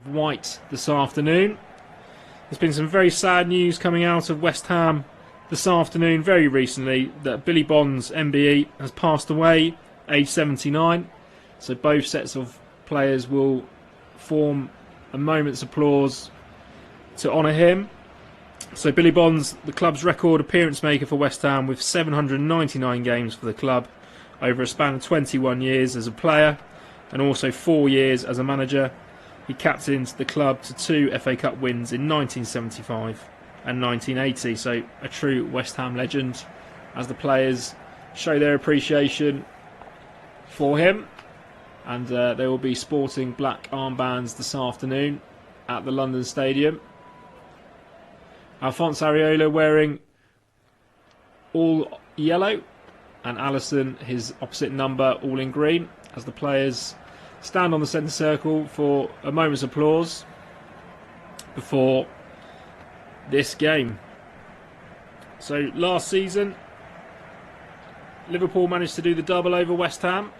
white this afternoon. There's been some very sad news coming out of West Ham this afternoon, very recently, that Billy Bonds, MBE, has passed away, age 79. So both sets of players will form a moment's applause to honour him. So Billy Bonds, the club's record appearance maker for West Ham, with 799 games for the club over a span of 21 years as a player and also 4 years as a manager. He captained the club to 2 FA Cup wins in 1975 and 1980, so a true West Ham legend, as the players show their appreciation for him. And they will be sporting black armbands this afternoon at the London Stadium. Alphonse Areola wearing all yellow, and Alisson his opposite number, all in green, as the players stand on the centre circle for a moment's applause before this game. So last season, Liverpool managed to do the double over West Ham.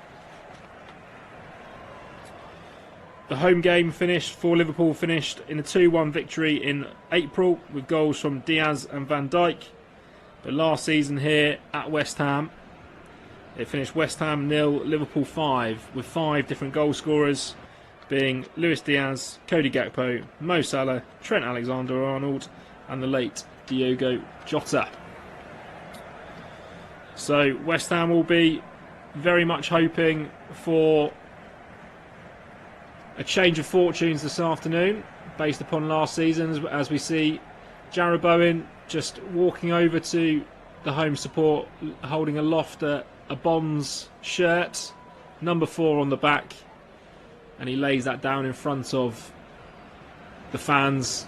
The home game finished for Liverpool finished in a 2-1 victory in April with goals from Diaz and Van Dijk. But last season here at West Ham, it finished West Ham 0, Liverpool 5, with 5 different goal scorers being Luis Diaz, Cody Gakpo, Mo Salah, Trent Alexander-Arnold and the late Diogo Jota. So West Ham will be very much hoping for a change of fortunes this afternoon based upon last season, as we see Jarrod Bowen just walking over to the home support, holding aloft a Bonds shirt, number 4 on the back, and he lays that down in front of the fans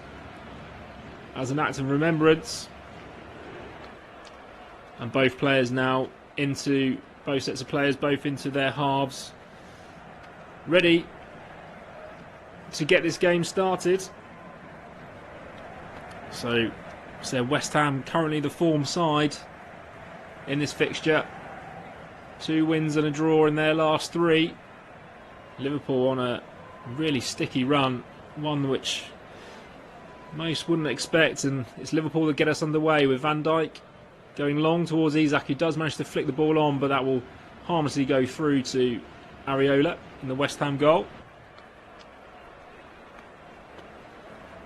as an act of remembrance. And both players now into, both sets of players both into their halves, ready to get this game started. So West Ham currently the form side in this fixture. 2 wins and a draw in their last 3. Liverpool on a really sticky run, one which most wouldn't expect, and it's Liverpool that get us underway with Van Dijk going long towards Isak, who does manage to flick the ball on, but that will harmlessly go through to Areola in the West Ham goal.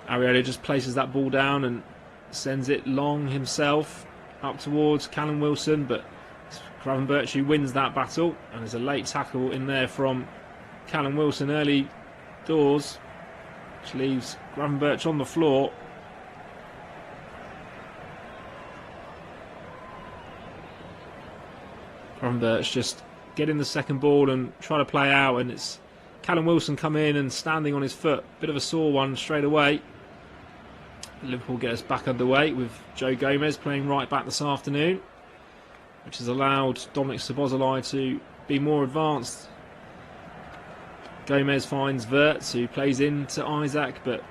Areola just places that ball down and sends it long himself up towards Callum Wilson, but Gravenberch wins that battle, and there's a late tackle in there from Callum Wilson early doors, which leaves Gravenberch on the floor. Gravenberch just getting the second ball and trying to play out, and it's Callum Wilson come in and standing on his foot, bit of a sore one straight away. Liverpool get us back underway with Joe Gomez playing right back this afternoon, which has allowed Dominic Szoboszlai to be more advanced. Gomez finds Wirtz, who plays into Isak, but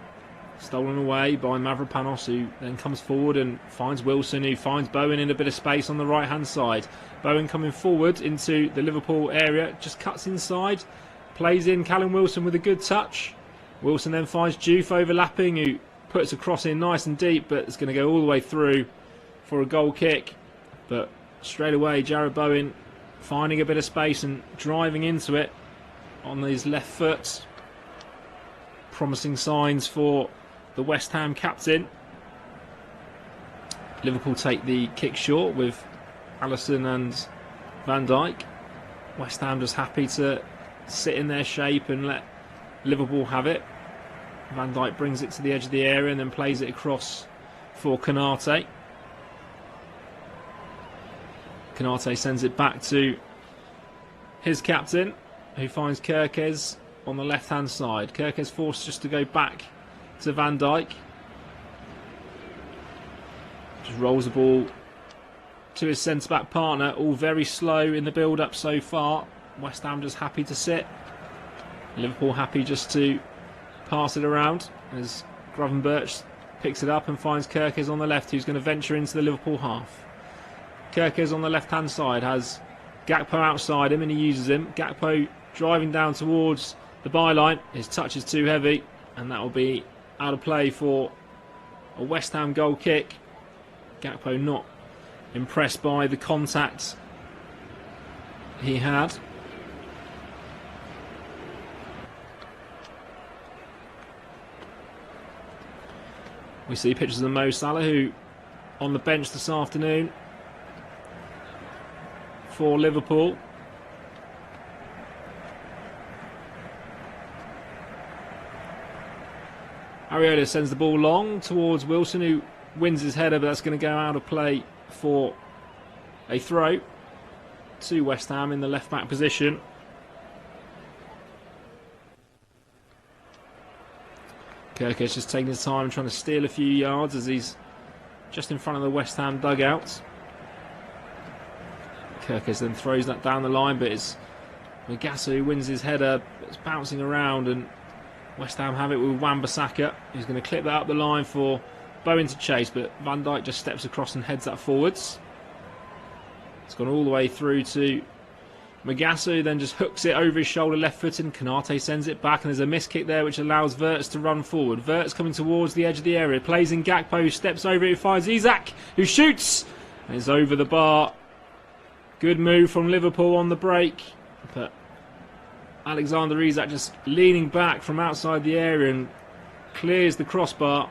stolen away by Mavropanos, who then comes forward and finds Wilson, who finds Bowen in a bit of space on the right hand side. Bowen coming forward into the Liverpool area, just cuts inside, plays in Callum Wilson with a good touch. Wilson then finds Diouf overlapping, who puts a cross in nice and deep, but it's going to go all the way through for a goal kick. But straight away Jarrod Bowen finding a bit of space and driving into it on his left foot. Promising signs for the West Ham captain. Liverpool take the kick short with Alisson and Van Dijk. West Ham just happy to sit in their shape and let Liverpool have it. Van Dijk brings it to the edge of the area and then plays it across for Konate. Konate sends it back to his captain, who finds Kerkez on the left hand side. Kerkez forced just to go back to Van Dijk. Just rolls the ball to his centre back partner, all very slow in the build up so far. West Ham just happy to sit. Liverpool happy just to pass it around as Gravenberch picks it up and finds Kerkez on the left, who's going to venture into the Liverpool half. Kerkez on the left hand side has Gakpo outside him and he uses him. Gakpo driving down towards the byline. His touch is too heavy. and that will be out of play for a West Ham goal kick. Gakpo not impressed by the contact he had. We see pictures of Mo Salah, who on the bench this afternoon for Liverpool. Areola sends the ball long towards Wilson, who wins his header, but that's going to go out of play for a throw to West Ham in the left back position. Kirke's just taking his time, trying to steal a few yards as he's just in front of the West Ham dugout. Kirke's then throws that down the line, but it's Magasso who wins his header. It's bouncing around, and West Ham have it with Wan-Bissaka, who's going to clip that up the line for Bowen to chase, but Van Dijk just steps across and heads that forwards. It's gone all the way through to Magasso, then just hooks it over his shoulder, left foot, and Konate sends it back, and there's a miss kick there which allows Wirtz to run forward. Wirtz coming towards the edge of the area, plays in Gakpo, who steps over it, who finds Isak, who shoots, and it's over the bar. Good move from Liverpool on the break, but Alexander Isak just leaning back from outside the area and clears the crossbar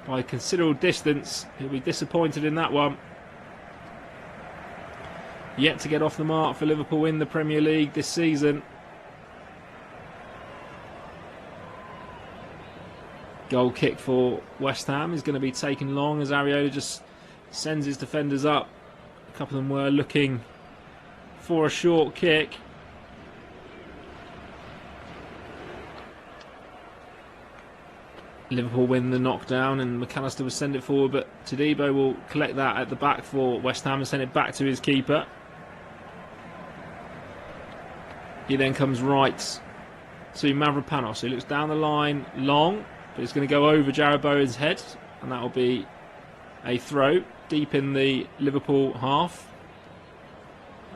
by a considerable distance. He'll be disappointed in that one. Yet to get off the mark for Liverpool in the Premier League this season. Goal kick for West Ham is going to be taken long as Areola just sends his defenders up. A couple of them were looking for a short kick. Liverpool win the knockdown, and McAllister will send it forward, but Todibo will collect that at the back for West Ham and send it back to his keeper. He then comes right to Mavropanos, who looks down the line long, but it's going to go over Jarrod Bowen's head, and that will be a throw deep in the Liverpool half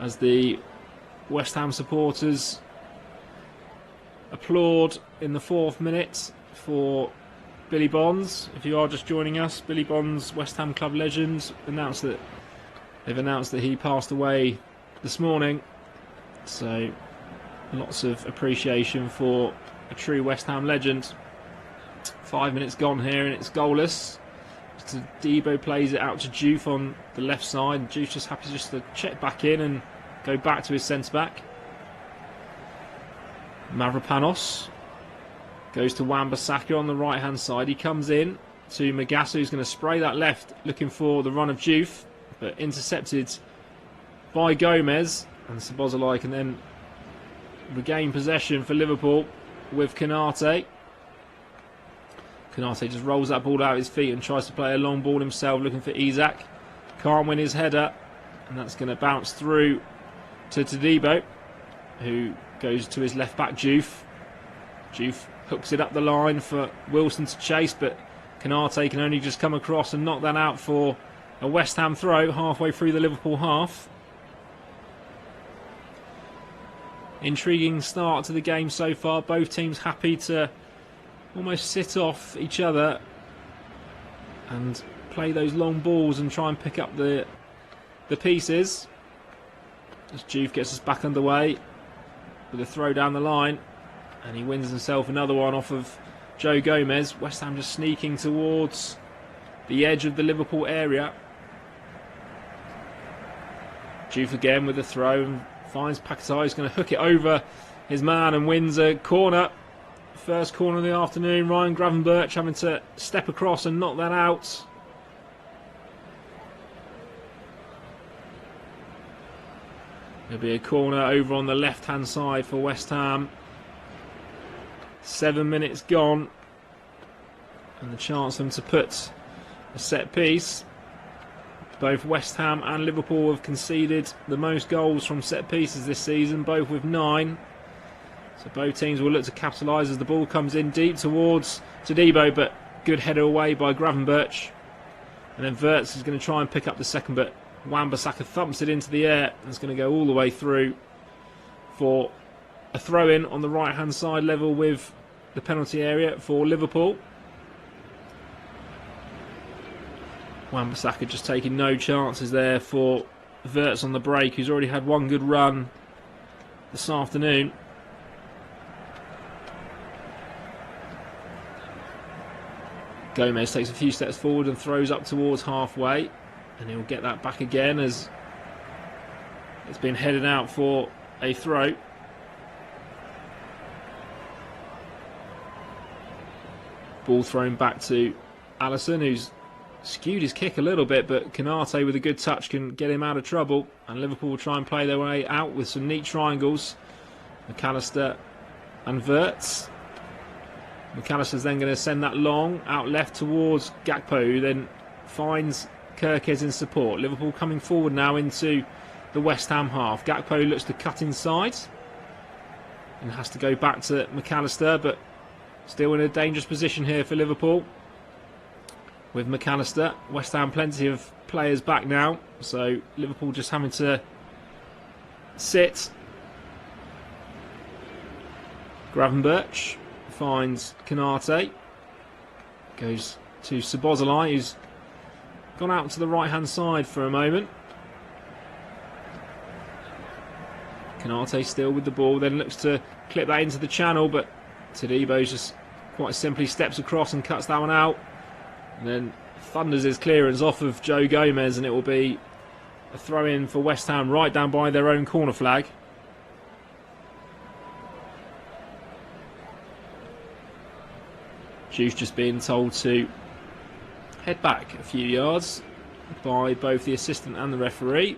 as the West Ham supporters applaud in the 4th minute for Billy Bonds. If you are just joining us, Billy Bonds, West Ham club legend, they've announced that he passed away this morning. So lots of appreciation for a true West Ham legend. 5 minutes gone here and it's goalless. Debo plays it out to Juve on the left side. Juve's just happy just to check back in and go back to his centre back. Mavropanos goes to Wan-Bissaka on the right hand side. He comes in to Magasso, who's going to spray that left, looking for the run of Juve, but intercepted by Gomez, and Szoboszlai can then regain possession for Liverpool with Konate. Konate just rolls that ball out of his feet and tries to play a long ball himself, looking for Isak. Can't win his header, and that's going to bounce through to Todibo, who goes to his left back Juve. Juve hooks it up the line for Wilson to chase, but Konate can only just come across and knock that out for a West Ham throw halfway through the Liverpool half. Intriguing start to the game so far. Both teams happy to almost sit off each other and play those long balls and try and pick up the pieces. As Juve gets us back underway with a throw down the line, and he wins himself another one off of Joe Gomez. West Ham just sneaking towards the edge of the Liverpool area. Juve again with the throw and finds Paquetá, who's going to hook it over his man and wins a corner. First corner of the afternoon. Ryan Gravenberch having to step across and knock that out. There'll be a corner over on the left hand side for West Ham. 7 minutes gone, and the chance for them to put a set piece. Both West Ham and Liverpool have conceded the most goals from set pieces this season, both with 9. So both teams will look to capitalise as the ball comes in deep towards Todibo, but good header away by Gravenberch. And then Wirtz is going to try and pick up the second, but Wan-Bissaka thumps it into the air and it's going to go all the way through for a throw-in on the right-hand side level with the penalty area for Liverpool. Wan-Bissaka just taking no chances there for Wirtz on the break, who's already had one good run this afternoon. Gomez takes a few steps forward and throws up towards halfway, and he'll get that back again as it's been headed out for a throw. Ball thrown back to Alisson, who's skewed his kick a little bit, but Konate with a good touch can get him out of trouble, and Liverpool will try and play their way out with some neat triangles. McAllister and Wirtz. McAllister's then going to send that long out left towards Gakpo, who then finds Kirkes in support. Liverpool coming forward now into the West Ham half. Gakpo looks to cut inside and has to go back to McAllister, but still in a dangerous position here for Liverpool with McAllister. West Ham plenty of players back now, so Liverpool just having to sit. Gravenberch finds Konate, goes to Szoboszlai, who's gone out to the right hand side for a moment. Konate still with the ball, then looks to clip that into the channel, but Todibo just quite simply steps across and cuts that one out, and then thunders his clearance off of Joe Gomez, and it will be a throw in for West Ham right down by their own corner flag. Juice just being told to head back a few yards by both the assistant and the referee.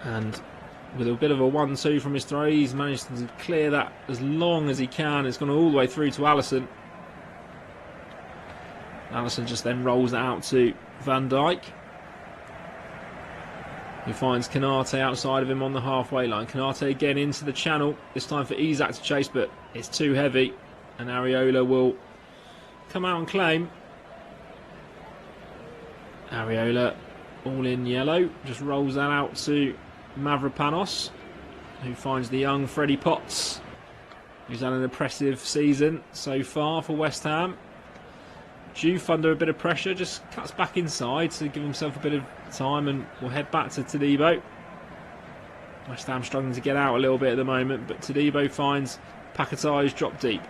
And with a bit of a 1-2 from his throw, he's managed to clear that as long as he can. It's gone all the way through to Alisson. Alisson just then rolls it out to Van Dijk, who finds Konate outside of him on the halfway line. Konate again into the channel, this time for Isak to chase, but it's too heavy, and Areola will come out and claim. Areola, all in yellow, just rolls that out to Mavropanos, who finds the young Freddie Potts, who's had an impressive season so far for West Ham. Juve under a bit of pressure, just cuts back inside to give himself a bit of time, and will head back to Todibo. West Ham struggling to get out a little bit at the moment, but Todibo finds Paquetá, who's dropped deep.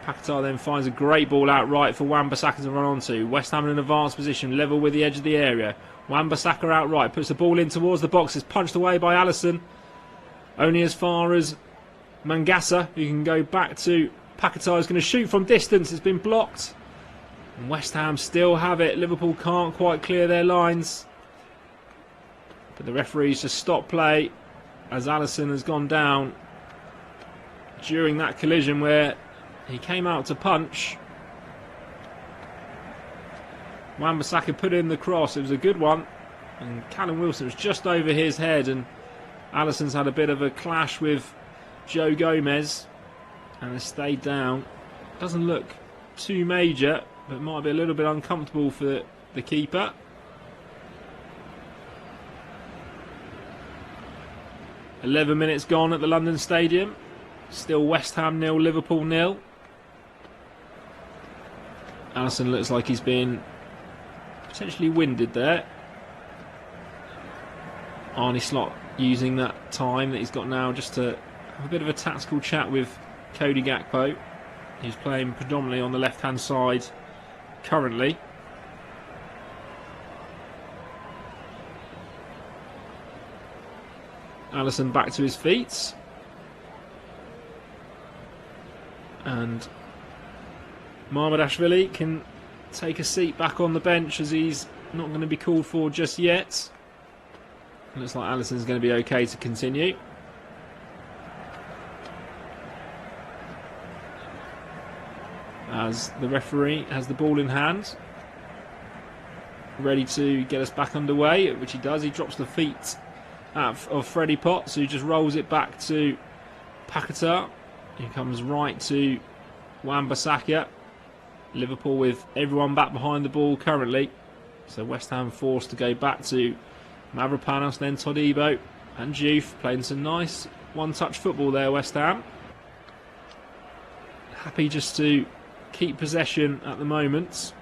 Paquetá then finds a great ball out right for Wan-Bissaka to run onto. West Ham in an advanced position, level with the edge of the area. Wan-Bissaka out right, puts the ball in towards the box, is punched away by Alisson. Only as far as Mangasa, who can go back to Paquetá, who's going to shoot from distance. It's been blocked. And West Ham still have it. Liverpool can't quite clear their lines. But the referees just stop play as Alisson has gone down during that collision where he came out to punch. Wan-Bissaka put in the cross. It was a good one, and Callum Wilson was just over his head, and Alisson's had a bit of a clash with Joe Gomez and has stayed down. Doesn't look too major, but might be a little bit uncomfortable for the keeper. "11 minutes gone at the London Stadium. Still West Ham 0, Liverpool 0. Alisson looks like he's been potentially winded there. Arne Slot using that time that he's got now just to have a bit of a tactical chat with Cody Gakpo, who's playing predominantly on the left hand side currently. Alisson back to his feet, and Mamardashvili can take a seat back on the bench as he's not going to be called for just yet. Looks like Alisson's going to be okay to continue. As the referee has the ball in hand, ready to get us back underway, which he does. He drops the feet of Freddie Potts, who just rolls it back to Paquetá. He comes right to Wan-Bissaka. Liverpool with everyone back behind the ball currently, so West Ham forced to go back to Mavropanos, then Todibo and Juve, playing some nice one-touch football there, West Ham. happy just to keep possession at the moment.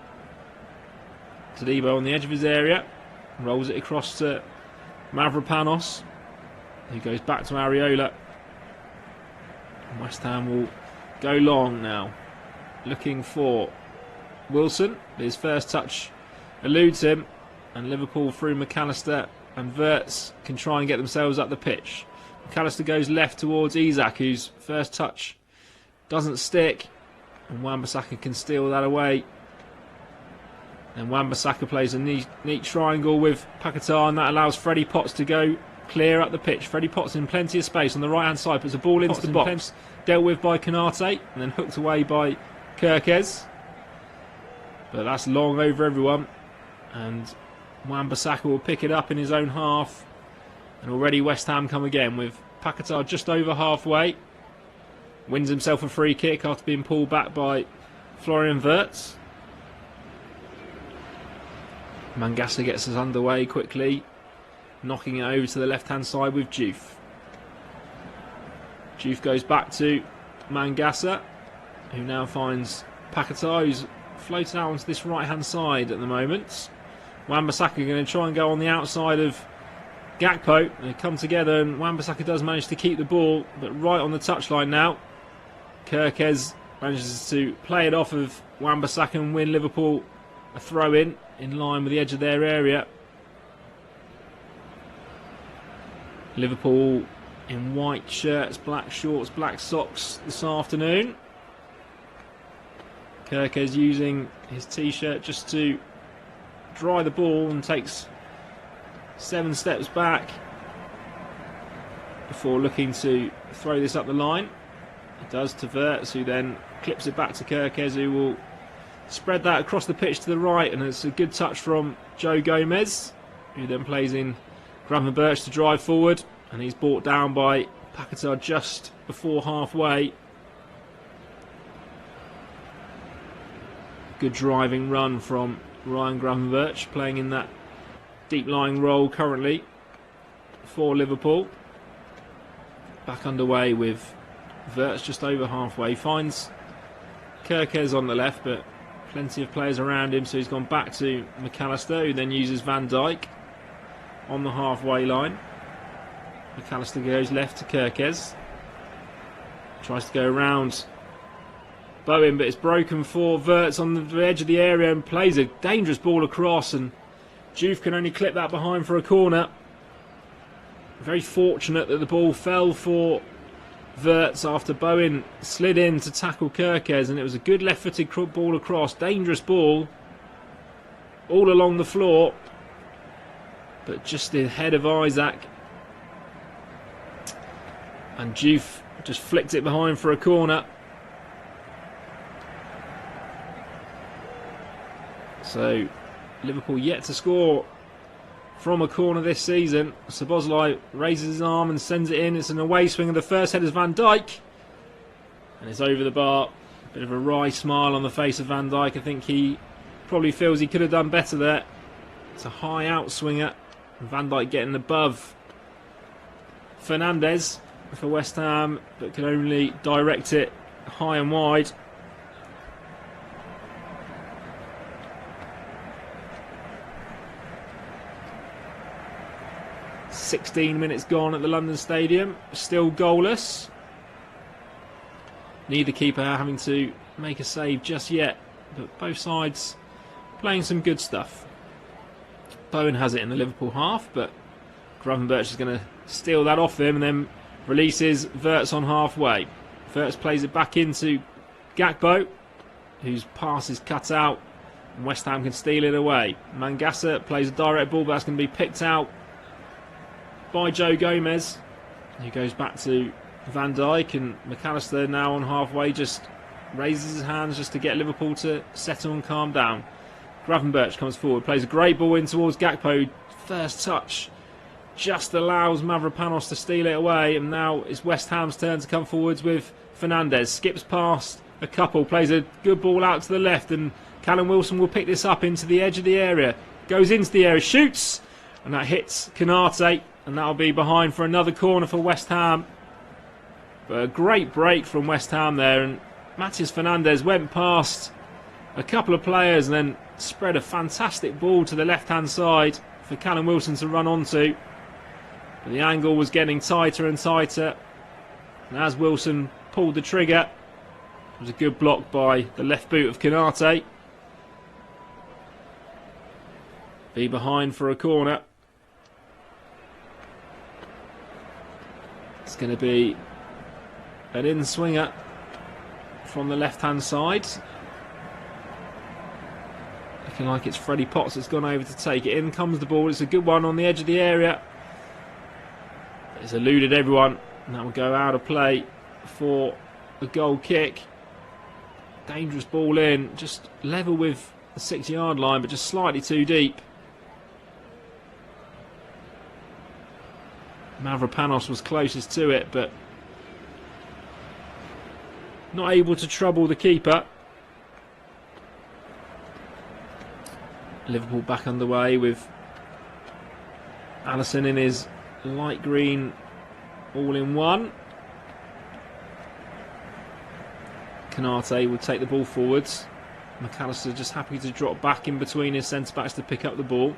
Todibo on the edge of his area, rolls it across to Mavropanos, who goes back to Areola. And West Ham will go long now, looking for Wilson. His first touch eludes him, and Liverpool through McAllister and Wirtz can try and get themselves up the pitch. McAllister goes left towards Isak, whose first touch doesn't stick, and Wan-Bissaka can steal that away. And Wan-Bissaka plays a neat triangle with Paquetá, and that allows Freddie Potts to go clear up the pitch. Freddie Potts in plenty of space on the right hand side, puts a ball into the box, dealt with by Konate and then hooked away by Kirkez. But that's long over everyone, and Wan-Bissaka will pick it up in his own half. And already West Ham come again with Paquetá just over halfway. Wins himself a free kick after being pulled back by Florian Wirtz. Mangasa gets us underway quickly, knocking it over to the left hand side with Diouf. Diouf goes back to Mangasa, who now finds Paquetá, who's floated out onto this right hand side at the moment. Wan-Bissaka going to try and go on the outside of Gakpo. They come together, and Wan-Bissaka does manage to keep the ball, but right on the touchline now. Kirkez manages to play it off of Wan-Bissaka and win Liverpool a throw in line with the edge of their area. Liverpool in white shirts, black shorts, black socks this afternoon. Kirkez using his t-shirt just to dry the ball and takes 7 steps back before looking to throw this up the line. It does to Wirtz, who then clips it back to Kirkez, who will spread that across the pitch to the right, and it's a good touch from Joe Gomez, who then plays in Gravenberch to drive forward, and he's brought down by Paquetá just before halfway. Good driving run from Ryan Gravenberch, playing in that deep lying role currently for Liverpool. Back underway with Wirtz just over halfway, finds Kirkez on the left, but plenty of players around him, so he's gone back to McAllister, who then uses Van Dijk on the halfway line. McAllister goes left to Kirkez, tries to go around Bowen, but it's broken for Wirtz on the edge of the area and plays a dangerous ball across, and Diouf can only clip that behind for a corner. Very fortunate that the ball fell for Wirtz after Bowen slid in to tackle Kirkez, and it was a good left-footed ball across. Dangerous ball all along the floor, but just ahead of Isak, and Diouf just flicked it behind for a corner. So Liverpool yet to score from a corner this season. Szoboszlai raises his arm and sends it in. It's an away swing, and the first header is Van Dijk, and it's over the bar. A bit of a wry smile on the face of Van Dijk. I think he probably feels he could have done better there. It's a high outswinger, and Van Dijk getting above Fernandes for West Ham, but can only direct it high and wide. "16 minutes gone at the London Stadium, still goalless. Neither keeper having to make a save just yet, but both sides playing some good stuff. Bowen has it in the Liverpool half, but Gravenberch is going to steal that off him and then releases Wirtz on halfway. Wirtz plays it back into Gakpo, whose pass is cut out, and West Ham can steal it away. Mangasa plays a direct ball, but that's going to be picked out by Joe Gomez, who goes back to Van Dijk, and McAllister now on halfway just raises his hands just to get Liverpool to settle and calm down. Gravenberch comes forward, plays a great ball in towards Gakpo. First touch just allows Mavropanos to steal it away, and now it's West Ham's turn to come forwards with Fernandes. Skips past a couple, plays a good ball out to the left, and Callum Wilson will pick this up into the edge of the area. Goes into the area, shoots, and that hits Konate, and that'll be behind for another corner for West Ham. But a great break from West Ham there, and Matheus Fernandes went past a couple of players and then spread a fantastic ball to the left-hand side for Callum Wilson to run onto. But the angle was getting tighter and tighter. And as Wilson pulled the trigger, it was a good block by the left boot of Konate. Be behind for a corner. It's going to be an in-swinger from the left-hand side. Looking like it's Freddie Potts that's gone over to take it. In comes the ball. It's a good one on the edge of the area. It's eluded everyone. And that will go out of play for a goal kick. Dangerous ball in. Just level with the 6-yard line, but just slightly too deep. Mavropanos was closest to it, but not able to trouble the keeper. Liverpool back underway with Alisson in his light green all-in-one. Konate will take the ball forwards. McAllister just happy to drop back in between his centre-backs to pick up the ball.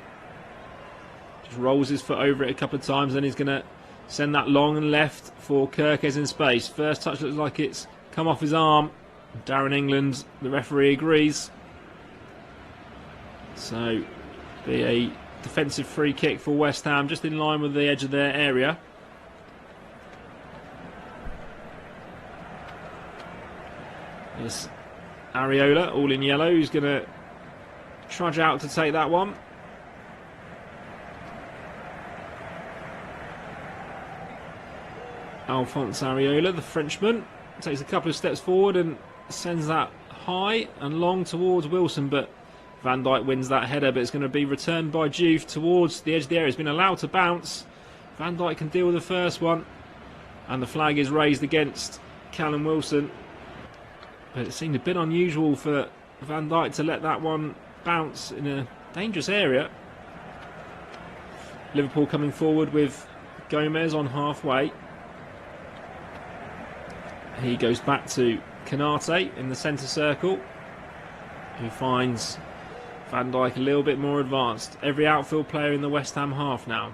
Just rolls his foot over it a couple of times, then he's going to send that long and left for Kirkes in space. First touch looks like it's come off his arm. Darren England, the referee, agrees. So, be a defensive free kick for West Ham, just in line with the edge of their area. There's Areola, all in yellow, who's going to trudge out to take that one. Alphonse Areola, the Frenchman, takes a couple of steps forward and sends that high and long towards Wilson, but Van Dijk wins that header, but it's going to be returned by Juve towards the edge of the area. He's been allowed to bounce. Van Dijk can deal with the first one, and the flag is raised against Callum Wilson. But it seemed a bit unusual for Van Dijk to let that one bounce in a dangerous area. Liverpool coming forward with Gomez on halfway. He goes back to Konate in the centre circle, who finds Van Dijk a little bit more advanced. Every outfield player in the West Ham half now.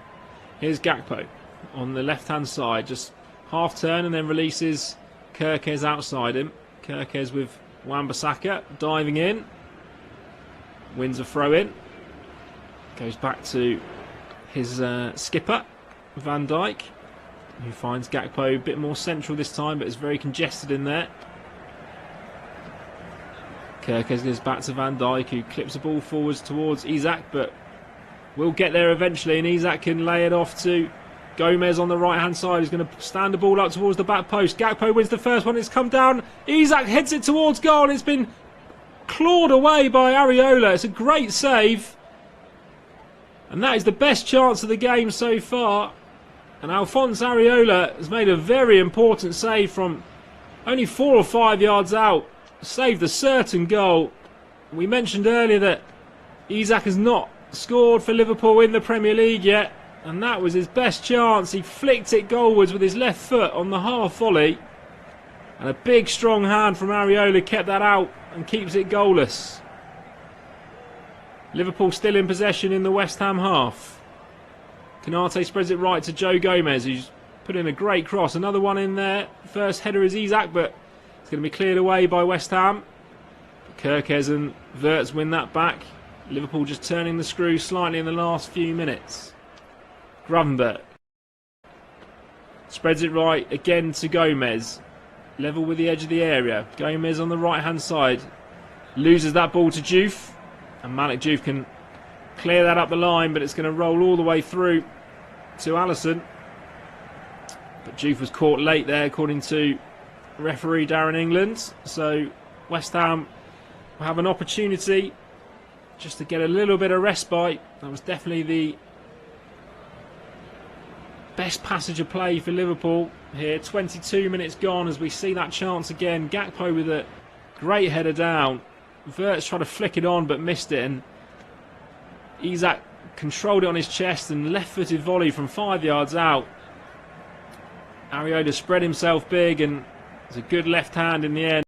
Here's Gakpo on the left-hand side, just half turn and then releases Kirkes outside him. Kirkes with Wan-Bissaka diving in, wins a throw-in, goes back to his skipper, Van Dijk, who finds Gakpo a bit more central this time, but is very congested in there. Kirkes goes back to Van Dijk, who clips the ball forwards towards Isak, but will get there eventually, and Isak can lay it off to Gomez on the right-hand side. He's going to stand the ball up towards the back post. Gakpo wins the first one. It's come down. Isak heads it towards goal. It's been clawed away by Areola. It's a great save. And that is the best chance of the game so far. And Alphonse Areola has made a very important save from only 4 or 5 yards out. Saved a certain goal. We mentioned earlier that Isak has not scored for Liverpool in the Premier League yet, and that was his best chance. He flicked it goalwards with his left foot on the half volley, and a big strong hand from Areola kept that out and keeps it goalless. Liverpool still in possession in the West Ham half. Konate spreads it right to Joe Gomez, who's put in a great cross. Another one in there. First header is Isak, but it's going to be cleared away by West Ham. Kirkes and Wirtz win that back. Liverpool just turning the screw slightly in the last few minutes. Gravenberch spreads it right again to Gomez. Level with the edge of the area. Gomez on the right hand side. Loses that ball to Juve. And Malik Juve can clear that up the line, but it's going to roll all the way through to Alisson. But Juve was caught late there, according to referee Darren England. So West Ham will have an opportunity just to get a little bit of respite. That was definitely the best passage of play for Liverpool here. 22 minutes gone as we see that chance again. Gakpo with a great header down. Wirtz tried to flick it on but missed it, and Isak controlled it on his chest and left-footed volley from 5 yards out. Areola spread himself big, and it's a good left hand in the end.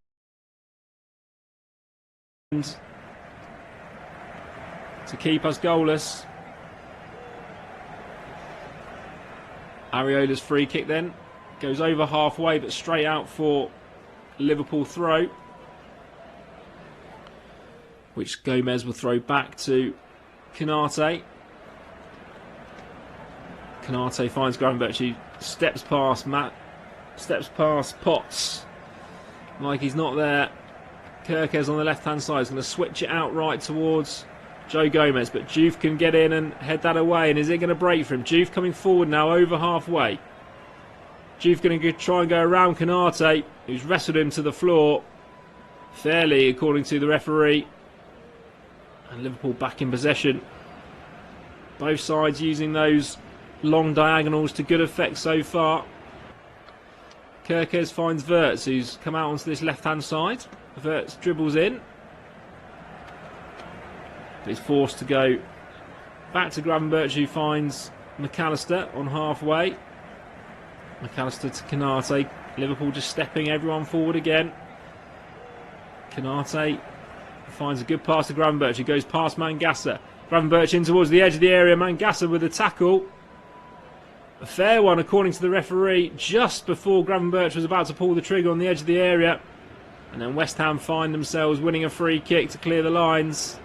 to keep us goalless. Areola's free kick then goes over halfway, but straight out for Liverpool throw, which Gomez will throw back to Konate. Konate finds Gravenberch, who steps past Potts. Like he's not there. Kirkes on the left-hand side is going to switch it out right towards Joe Gomez, but Juve can get in and head that away. And is it going to break for him? Juve coming forward now over halfway. Juve going to try and go around Konate, who's wrestled him to the floor fairly, according to the referee. And Liverpool back in possession. Both sides using those long diagonals to good effect so far. Kirkes finds Wirtz, who's come out onto this left-hand side. Wirtz dribbles in, but he's forced to go back to Gravenberch, who finds McAllister on halfway. McAllister to Konate. Liverpool just stepping everyone forward again. Konate finds a good pass to Gravenberch, who goes past Mangasa. Gravenberch in towards the edge of the area. Mangasa with a tackle. A fair one, according to the referee, just before Gravenberch was about to pull the trigger on the edge of the area. And then West Ham find themselves winning a free kick to clear the lines.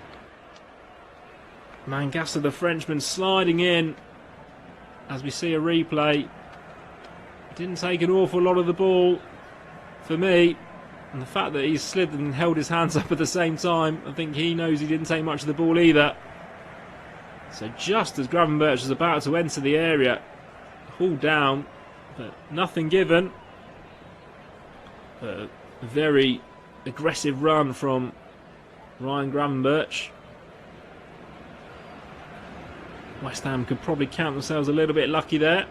Mangasa, the Frenchman, sliding in as we see a replay. Didn't take an awful lot of the ball for me. And the fact that he's slid and held his hands up at the same time, I think he knows he didn't take much of the ball either. So just as Gravenberch was about to enter the area, hauled down, but nothing given. A very aggressive run from Ryan Gravenberch. West Ham could probably count themselves a little bit lucky there.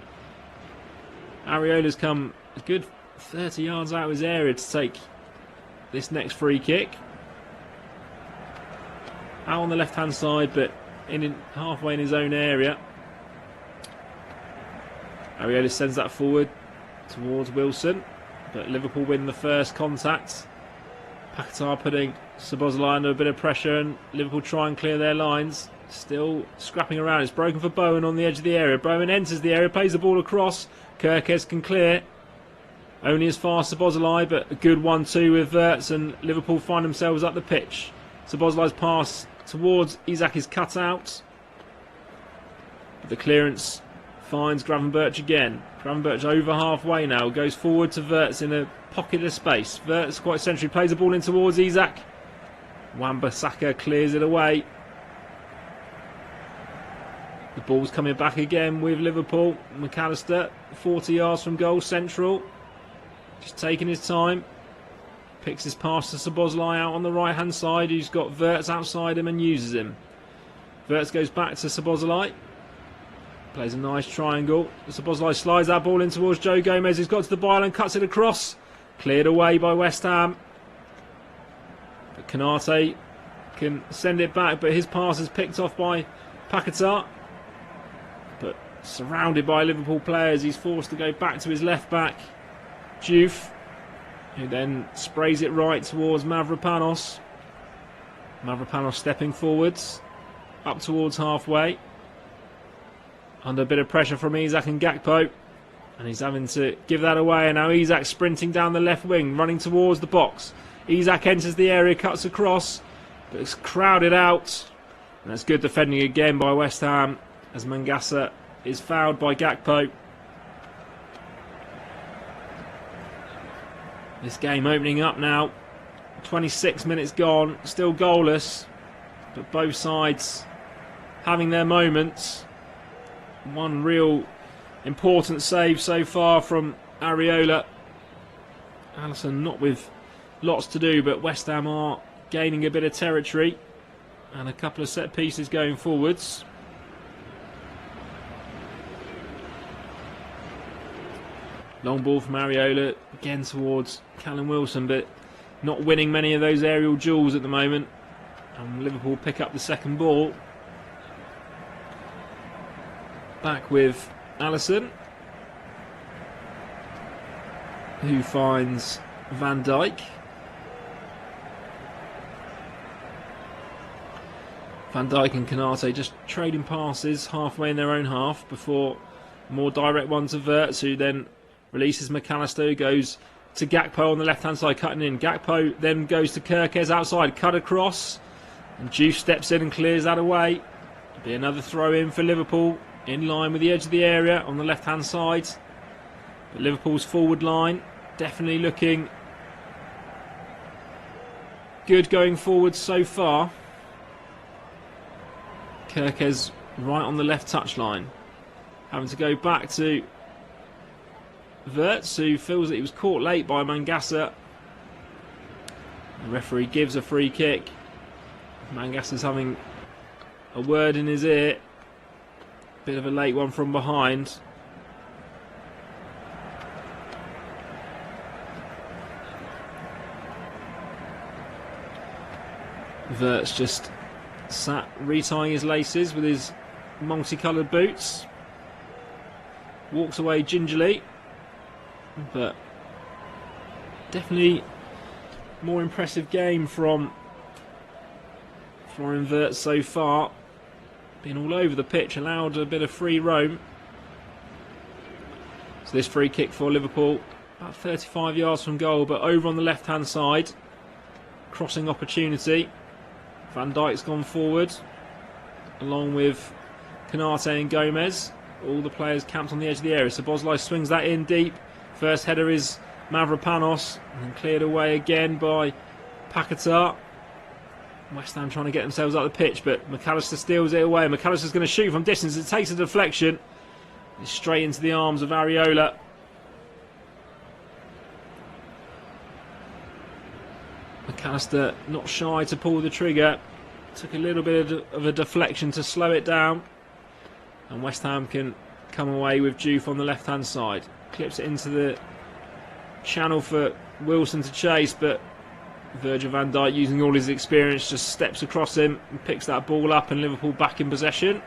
Areola's come a good 30 yards out of his area to take this next free kick. Out on the left-hand side, but halfway in his own area. Areola sends that forward towards Wilson, but Liverpool win the first contact. Paquetá putting Szoboszlai under a bit of pressure, and Liverpool try and clear their lines. Still scrapping around. It's broken for Bowen on the edge of the area. Bowen enters the area, plays the ball across. Kirkes can clear. Only as far as Szoboszlai, but a good 1-2 with Wirtz, and Liverpool find themselves up the pitch. Szoboszlai's pass towards Isak is cut out. But the clearance finds Gravenberch again. Gravenberch over halfway now, goes forward to Wirtz in a pocket of space. Wirtz quite centrally, plays the ball in towards Isak. Wan-Bissaka clears it away. The ball's coming back again with Liverpool. McAllister, 40 yards from goal, central. Just taking his time. Picks his pass to Szoboszlai out on the right-hand side, who's got Wirtz outside him and uses him. Wirtz goes back to Szoboszlai. Plays a nice triangle. Szoboszlai slides that ball in towards Joe Gomez, who's got to the byline and cuts it across. Cleared away by West Ham. But Konate can send it back, but his pass is picked off by Paquetá. But surrounded by Liverpool players, he's forced to go back to his left back, Juve, who then sprays it right towards Mavropanos. Mavropanos stepping forwards, up towards halfway. Under a bit of pressure from Isak and Gakpo. And he's having to give that away. And now Isak sprinting down the left wing, running towards the box. Isak enters the area, cuts across, but it's crowded out. And that's good defending again by West Ham, as Mangasa is fouled by Gakpo. This game opening up now. 26 minutes gone, still goalless, but both sides having their moments. One real important save so far from Areola. Alisson not with lots to do, but West Ham are gaining a bit of territory, and a couple of set pieces going forwards. Long ball from Areola again towards Callum Wilson, but not winning many of those aerial duels at the moment. And Liverpool pick up the second ball. Back with Alisson, who finds Van Dijk. Van Dijk and Konate just trading passes halfway in their own half before more direct one to Wirtz, who then releases McAllister, who goes to Gakpo on the left hand side, cutting in. Gakpo then goes to Kirkes outside, cut across, and Juve steps in and clears that away. It'll be another throw in for Liverpool, in line with the edge of the area on the left hand side. But Liverpool's forward line definitely looking good going forward so far. Kirkes right on the left touchline, having to go back to Wirtz, who feels that he was caught late by Mangasa. The referee gives a free kick. Mangasa's having a word in his ear. Bit of a late one from behind. Wirtz just sat retying his laces with his multicoloured boots. Walks away gingerly, but definitely more impressive game from Florian Wirtz so far. Been all over the pitch, allowed a bit of free roam. So this free kick for Liverpool, about 35 yards from goal, but over on the left hand side. Crossing opportunity. Van Dijk's gone forward, along with Konate and Gomez. All the players camped on the edge of the area. So Boslai swings that in deep. First header is Mavropanos, and then cleared away again by Paquetá. West Ham trying to get themselves out of the pitch, but McAllister steals it away. McAllister's going to shoot from distance. It takes a deflection. It's straight into the arms of Areola. McAllister not shy to pull the trigger. Took a little bit of a deflection to slow it down. And West Ham can come away with Juve on the left hand side. Clips it into the channel for Wilson to chase, but Virgil van Dijk, using all his experience, just steps across him and picks that ball up, and Liverpool back in possession.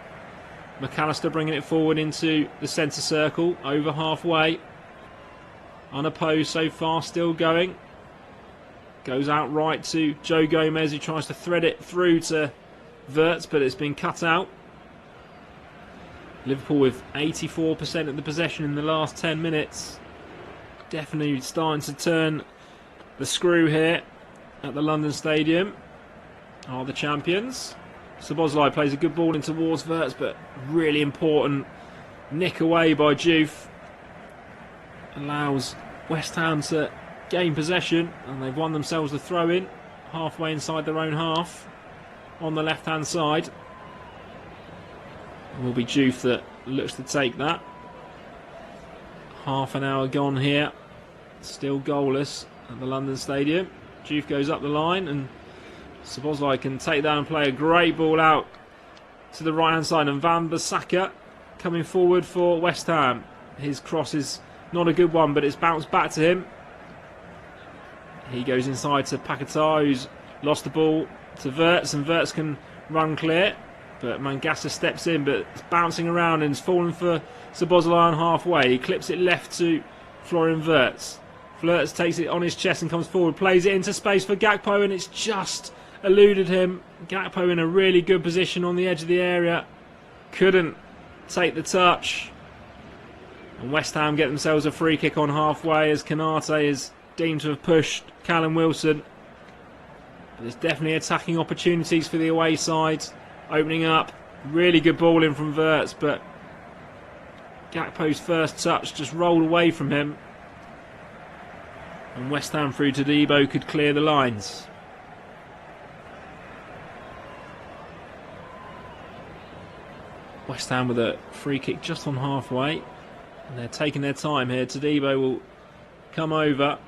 McAllister bringing it forward into the centre circle, over halfway. Unopposed so far, still going. Goes out right to Joe Gomez, who tries to thread it through to Wirtz, but it's been cut out. Liverpool with 84% of the possession in the last 10 minutes. Definitely starting to turn the screw here at the London Stadium. Are the champions. Szoboszlai plays a good ball in towards Wirtz, but really important nick away by Juve. Allows West Ham to gain possession, and they've won themselves the throw-in halfway inside their own half on the left-hand side. It will be Juve that looks to take that. Half an hour gone here. Still goalless at the London Stadium. Juve goes up the line, and Szoboszlai can take that and play a great ball out to the right-hand side. And Van Bissaka coming forward for West Ham. His cross is not a good one, but it's bounced back to him. He goes inside to Paquetá, who's lost the ball to Wirtz, and Wirtz can run clear. But Mangasa steps in, but it's bouncing around and it's falling for Szoboszlai on halfway. He clips it left to Florian Wirtz. Wirtz takes it on his chest and comes forward, plays it into space for Gakpo, and it's just eluded him. Gakpo in a really good position on the edge of the area. Couldn't take the touch. And West Ham get themselves a free kick on halfway as Konate is deemed to have pushed Callum Wilson. But there's definitely attacking opportunities for the away side. Opening up, really good ball in from Wirtz, but Gakpo's first touch just rolled away from him, and West Ham through to Debo could clear the lines. West Ham with a free kick just on halfway, and they're taking their time here. Todibo will come over.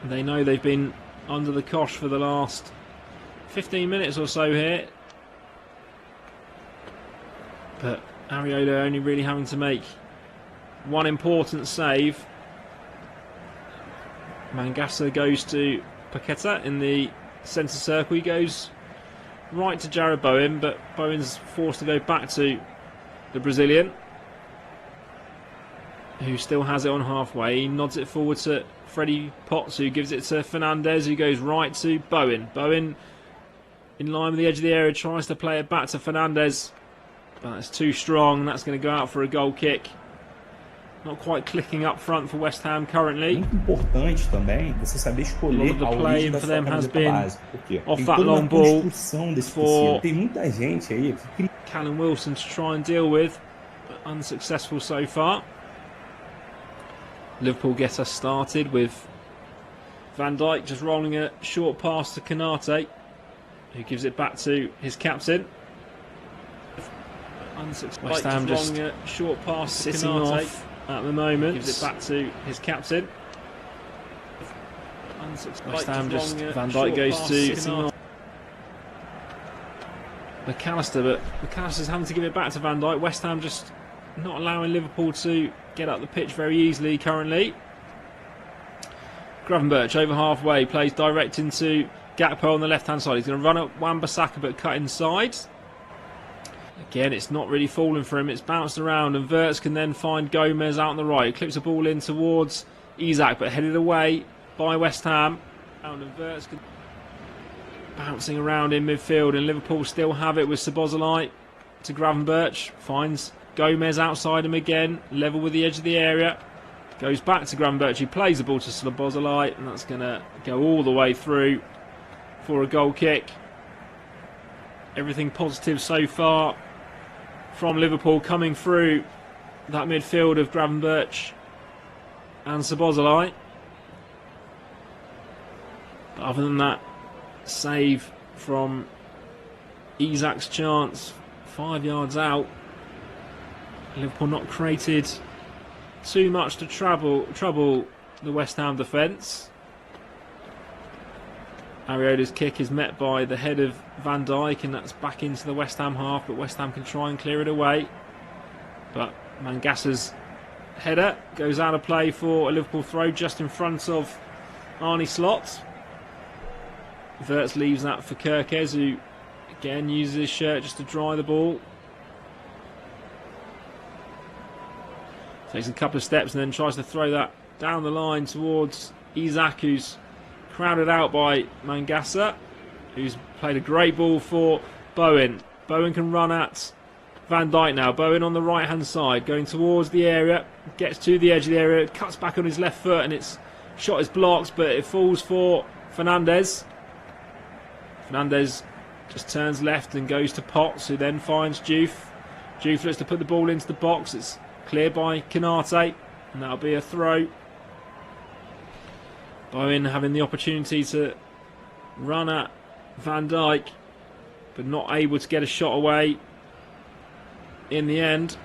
They know they've been under the cosh for the last 15 minutes or so here, but Areola only really having to make one important save. Mangasa goes to Paquetá in the centre circle. He goes right to Jared Bowen, but Bowen's forced to go back to the Brazilian, who still has it on halfway. He nods it forward to Freddie Potts, who gives it to Fernandez, who goes right to Bowen. Bowen in line with the edge of the area, tries to play it back to Fernandes, but it's too strong. That's going to go out for a goal kick. Not quite clicking up front for West Ham currently. Muito importante também você saber escolher a origem da sua camiseta base. Porque tem toda uma construção desse tecido. Tem muita gente aí que... Callum Wilson to try and deal with, but unsuccessful so far. Liverpool get us started with Van Dijk just rolling a short pass to Konate, who gives it back to his captain. West Ham just rolling a short pass to Konate at the moment. Gives it back to his captain. West Ham just Van Dijk goes to McAllister, but McAllister's having to give it back to Van Dijk. West Ham just not allowing Liverpool to get up the pitch very easily currently. Gravenberch over halfway, plays direct into Gakpo on the left hand side. He's going to run at Wan-Bissaka but cut inside. Again, it's not really falling for him. It's bounced around, and Wirtz can then find Gomez out on the right. He clips the ball in towards Isak, but headed away by West Ham. And Wirtz can... bouncing around in midfield, and Liverpool still have it with Szoboszlai to Gravenberch. Finds Gomez outside him again, level with the edge of the area. Goes back to Gravenberch. He plays the ball to Szoboszlai, and that's going to go all the way through for a goal kick. Everything positive so far from Liverpool coming through that midfield of Gravenberch and Szoboszlai. But other than that, save from Isak's chance 5 yards out. Liverpool not created too much to trouble the West Ham defence. Ariola's kick is met by the head of Van Dijk, and that's back into the West Ham half, but West Ham can try and clear it away. But Mangassa's header goes out of play for a Liverpool throw just in front of Arne Slot. Wirtz leaves that for Kerkez, who again uses his shirt just to dry the ball. Takes a couple of steps and then tries to throw that down the line towards Isak, who's crowded out by Mangassa, who's played a great ball for Bowen. Bowen can run at Van Dijk now. Bowen on the right hand side, going towards the area, gets to the edge of the area, cuts back on his left foot, and its shot is blocked, but it falls for Fernandes. Fernandes just turns left and goes to Potts, who then finds Diouf. Diouf looks to put the ball into the box. It's cleared by Konate, and that'll be a throw. Bowen having the opportunity to run at Van Dijk, but not able to get a shot away in the end.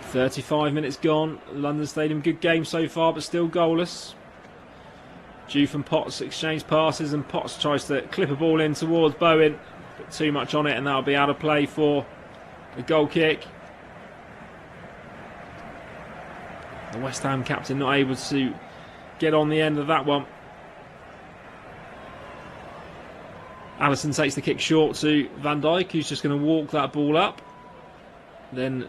35 minutes gone. London Stadium, good game so far, but still goalless. Diouf and Potts exchange passes, and Potts tries to clip a ball in towards Bowen, but too much on it, and that'll be out of play for a goal kick. The West Ham captain not able to get on the end of that one. Alisson takes the kick short to Van Dijk, who's just going to walk that ball up. Then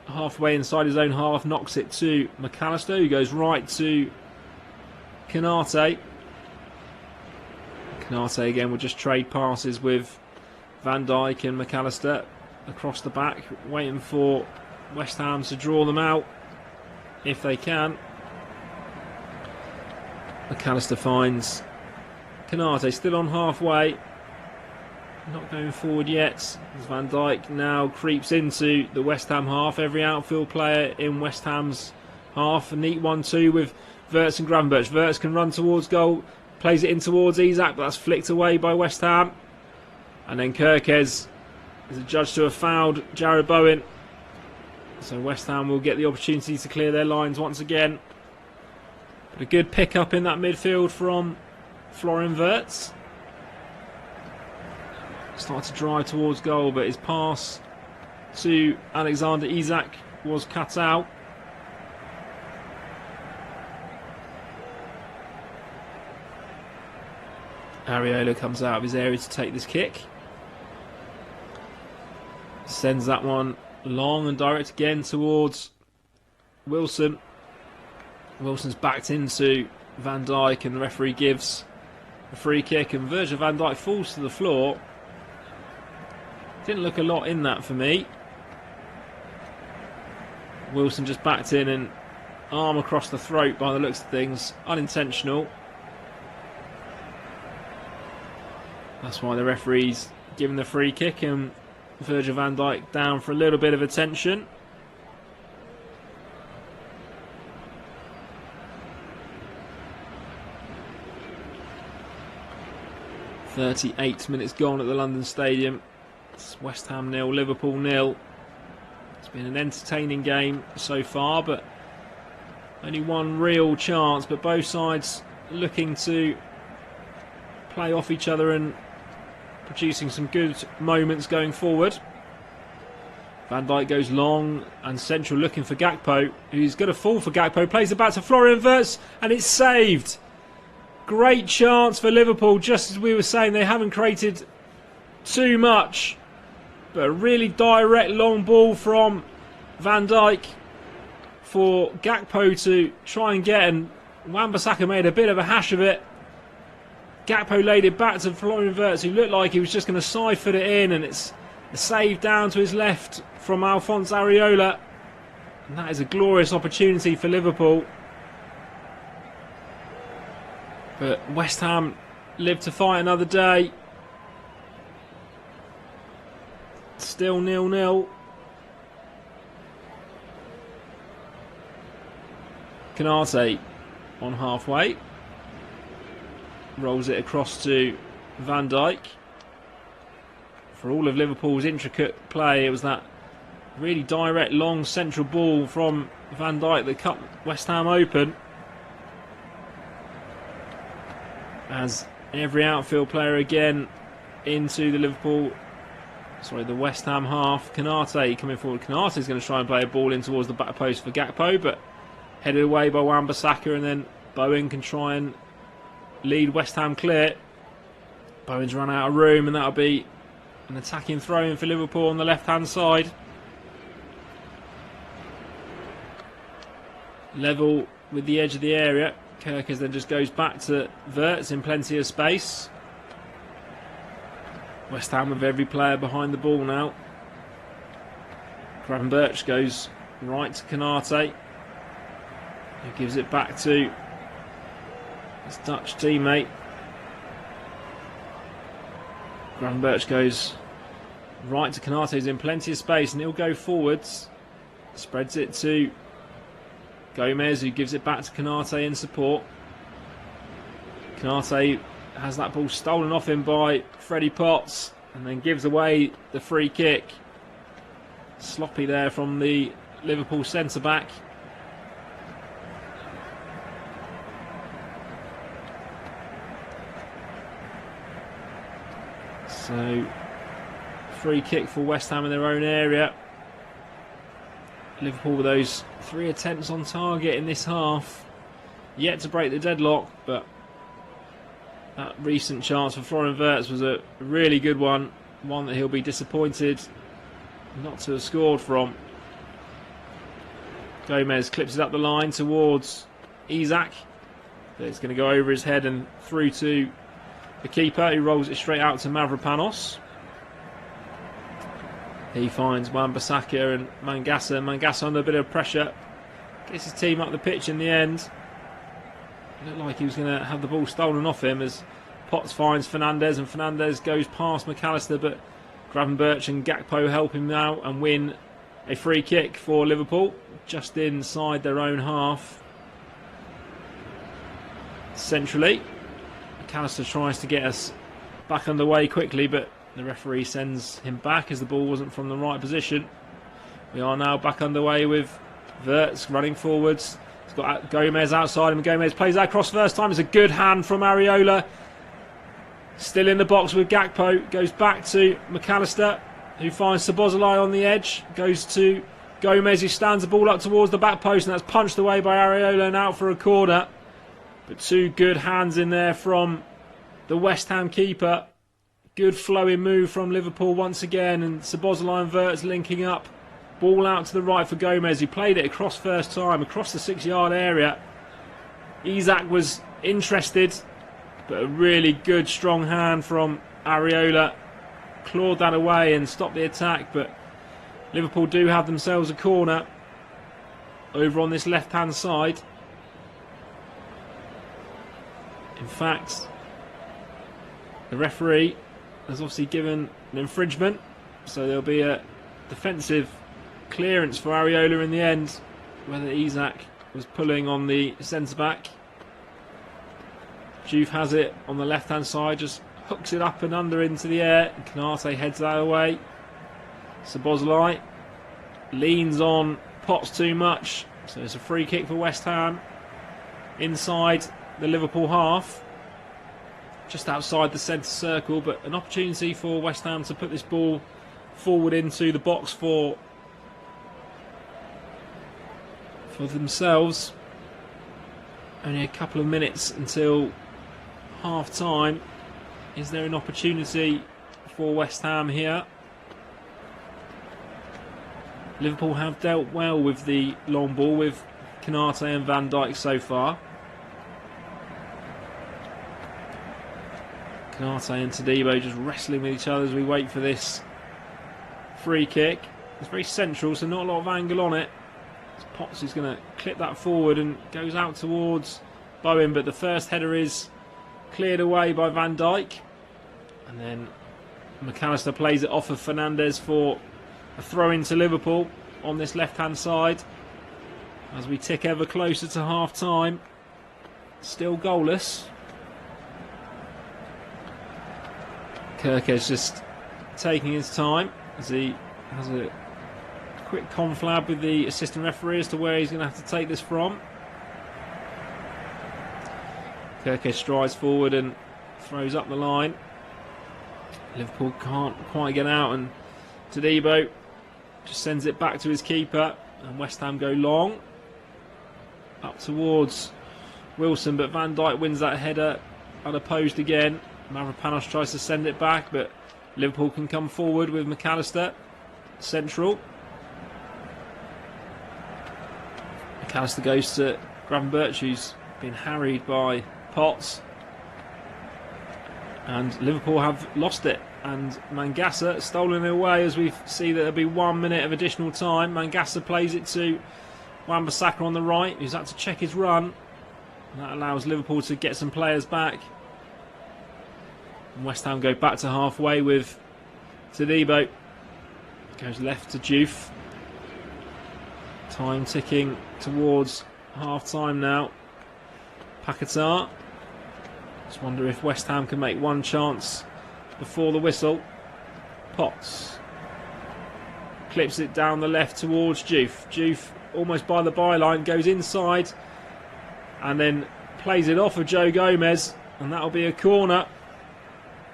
halfway inside his own half, knocks it to McAllister, who goes right to Konate. Konate again will just trade passes with Van Dijk and McAllister across the back, waiting for West Ham to draw them out if they can. McAllister finds Konate still on halfway, not going forward yet, as Van Dijk now creeps into the West Ham half. Every outfield player in West Ham's half. A neat 1-2 with Wirtz and Gravenberch. Wirtz can run towards goal, plays it in towards Isak, but that's flicked away by West Ham. And then Kerkez is adjudged to have fouled Jarrod Bowen, so West Ham will get the opportunity to clear their lines once again. But a good pick up in that midfield from Florian Wirtz. Started to drive towards goal, but his pass to Alexander Isak was cut out. Ariola comes out of his area to take this kick. Sends that one long and direct again towards Wilson. Wilson's backed into Van Dijk, and the referee gives a free kick, and Virgil van Dijk falls to the floor. Didn't look a lot in that for me. Wilson just backed in and arm across the throat by the looks of things. Unintentional. That's why the referee's given the free kick, and Virgil van Dijk down for a little bit of attention. .38 minutes gone at the London Stadium. It's West Ham 0, Liverpool 0. It's been an entertaining game so far, but only one real chance. But both sides looking to play off each other and producing some good moments going forward. Van Dijk goes long and central, looking for Gakpo, who's going to fall for Gakpo. Plays it back to Florian Wirtz, and it's saved. Great chance for Liverpool, just as we were saying. They haven't created too much, but a really direct long ball from Van Dijk for Gakpo to try and get, and Wan-Bissaka made a bit of a hash of it. Gakpo laid it back to Florian Wirtz, who looked like he was just going to side foot it in, and it's a save down to his left from Alphonse Areola. And that is a glorious opportunity for Liverpool. But West Ham live to fight another day. Still 0-0. Konate on halfway. Rolls it across to Van Dijk. For all of Liverpool's intricate play, it was that really direct, long central ball from Van Dijk that cut West Ham open. As every outfield player again into the West Ham half. Konate coming forward. Konate is going to try and play a ball in towards the back post for Gakpo, but headed away by Wan-Bissaka, and then Bowen can try and lead West Ham clear. Bowen's run out of room, and that'll be an attacking throw-in for Liverpool on the left-hand side. Level with the edge of the area. Kirkers then just goes back to Wirtz in plenty of space. West Ham with every player behind the ball now. Gravenberch goes right to Konate, who gives it back to his Dutch teammate. Gravenberch goes right to Konate, who's in plenty of space, and he'll go forwards. Spreads it to Gomez, who gives it back to Konate in support. Konate has that ball stolen off him by Freddie Potts, and then gives away the free kick. Sloppy there from the Liverpool centre-back. So, free kick for West Ham in their own area. Liverpool with those 3 attempts on target in this half. Yet to break the deadlock, but that recent chance for Florian Wirtz was a really good one. One that he'll be disappointed not to have scored from. Gomez clips it up the line towards Isak. But it's going to go over his head and through to the keeper, who rolls it straight out to Mavropanos. He finds Wan-Bissaka and Mangasa. Mangasa under a bit of pressure. Gets his team up the pitch in the end. It looked like he was going to have the ball stolen off him as Potts finds Fernandes, and Fernandes goes past McAllister, but Gravenberch and Gakpo help him now and win a free kick for Liverpool just inside their own half. Centrally, McAllister tries to get us back underway quickly, but the referee sends him back as the ball wasn't from the right position. We are now back underway with Wirtz running forwards. He's got Gomez outside him, and Gomez plays that cross first time. It's a good hand from Areola. Still in the box with Gakpo. Goes back to McAllister, who finds Szoboszlai on the edge. Goes to Gomez, who stands the ball up towards the back post, and that's punched away by Areola and out for a corner. But 2 good hands in there from the West Ham keeper. Good flowing move from Liverpool once again, and Szoboszlai and Wirtz linking up. Ball out to the right for Gomez, who played it across first time, across the 6-yard area. Isak was interested, But a really good strong hand from Areola. Clawed that away and stopped the attack, but Liverpool do have themselves a corner over on this left hand side. In fact, the referee has obviously given an infringement, so there'll be a defensive clearance for Areola in the end, whether Isak was pulling on the centre back. Juve has it on the left hand side, just hooks it up and under into the air, and Konate heads that away. Szoboszlai leans on Potts too much, so it's a free kick for West Ham inside the Liverpool half, just outside the centre circle, but an opportunity for West Ham to put this ball forward into the box for themselves. Only a couple of minutes until half time. Is there an opportunity for West Ham here? Liverpool have dealt well with the long ball with Konate and Van Dijk so far. Konate and Todibo just wrestling with each other as we wait for this free kick. It's very central, so not a lot of angle on it. Potts is going to clip that forward and goes out towards Bowen, but the first header is cleared away by Van Dijk. And then McAllister plays it off of Fernandes for a throw into Liverpool on this left-hand side. As we tick ever closer to half-time. Still goalless. Kirke's just taking his time as he has a quick conflab with the assistant referee as to where he's going to have to take this from. Kirke strides forward and throws up the line. Liverpool can't quite get out, and Todibo just sends it back to his keeper, and West Ham go long up towards Wilson, but Van Dijk wins that header unopposed again. Mavropanos tries to send it back, but Liverpool can come forward with McAllister central. McAllister goes to Gravenberch, who's been harried by Potts, and Liverpool have lost it, and Mangasa stolen it away as we see that there'll be 1 minute of additional time. Mangasa plays it to Wan-Bissaka on the right, who's had to check his run, and that allows Liverpool to get some players back. And West Ham go back to halfway with Todibo. Goes left to Juve. Time ticking towards half time now. Paquetá. Just wonder if West Ham can make one chance before the whistle. Potts clips it down the left towards Juve. Juve almost by the byline, goes inside and then plays it off of Joe Gomez, and that'll be a corner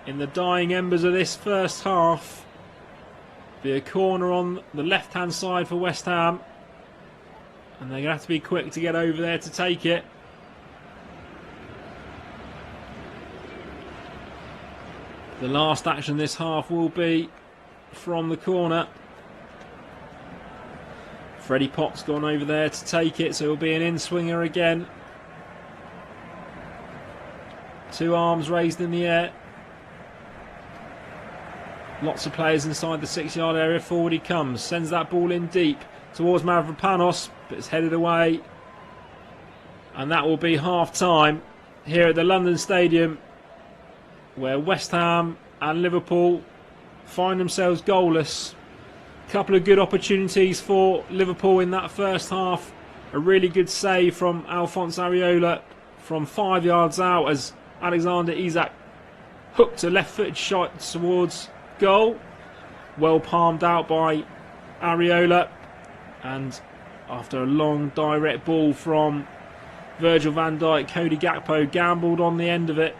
in the dying embers of this first half. Be a corner on the left hand side for West Ham, and they're going to have to be quick to get over there to take it. The last action this half will be from the corner. Freddie Potts gone over there to take it, so it'll be an in-swinger again. Two arms raised in the air. Lots of players inside the 6-yard area. Forward he comes, sends that ball in deep towards Mavropanos, but it's headed away. And that will be half-time here at the London Stadium, where West Ham and Liverpool find themselves goalless. Couple of good opportunities for Liverpool in that first half. A really good save from Alphonse Areola from 5 yards out as Alexander Isak hooked a left-footed shot towards goal. Well palmed out by Areola, and after a long direct ball from Virgil van Dijk, Cody Gakpo gambled on the end of it.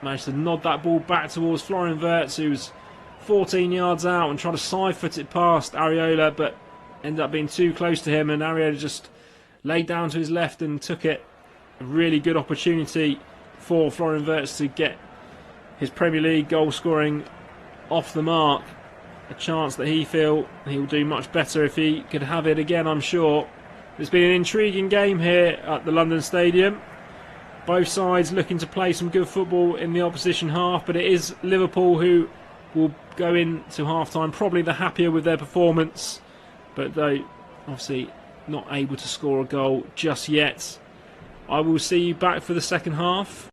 Managed to nod that ball back towards Florian Wirtz, who was 14 yards out and tried to side-foot it past Areola, but ended up being too close to him, and Areola just laid down to his left and took it. A really good opportunity for Florian Wirtz to get his Premier League goal scoring off the mark. A chance that he'll do much better if he could have it again, I'm sure. It's been an intriguing game here at the London Stadium. Both sides looking to play some good football in the opposition half, but it is Liverpool who will go into half-time probably the happier with their performance, but they obviously not able to score a goal just yet. I will see you back for the second half.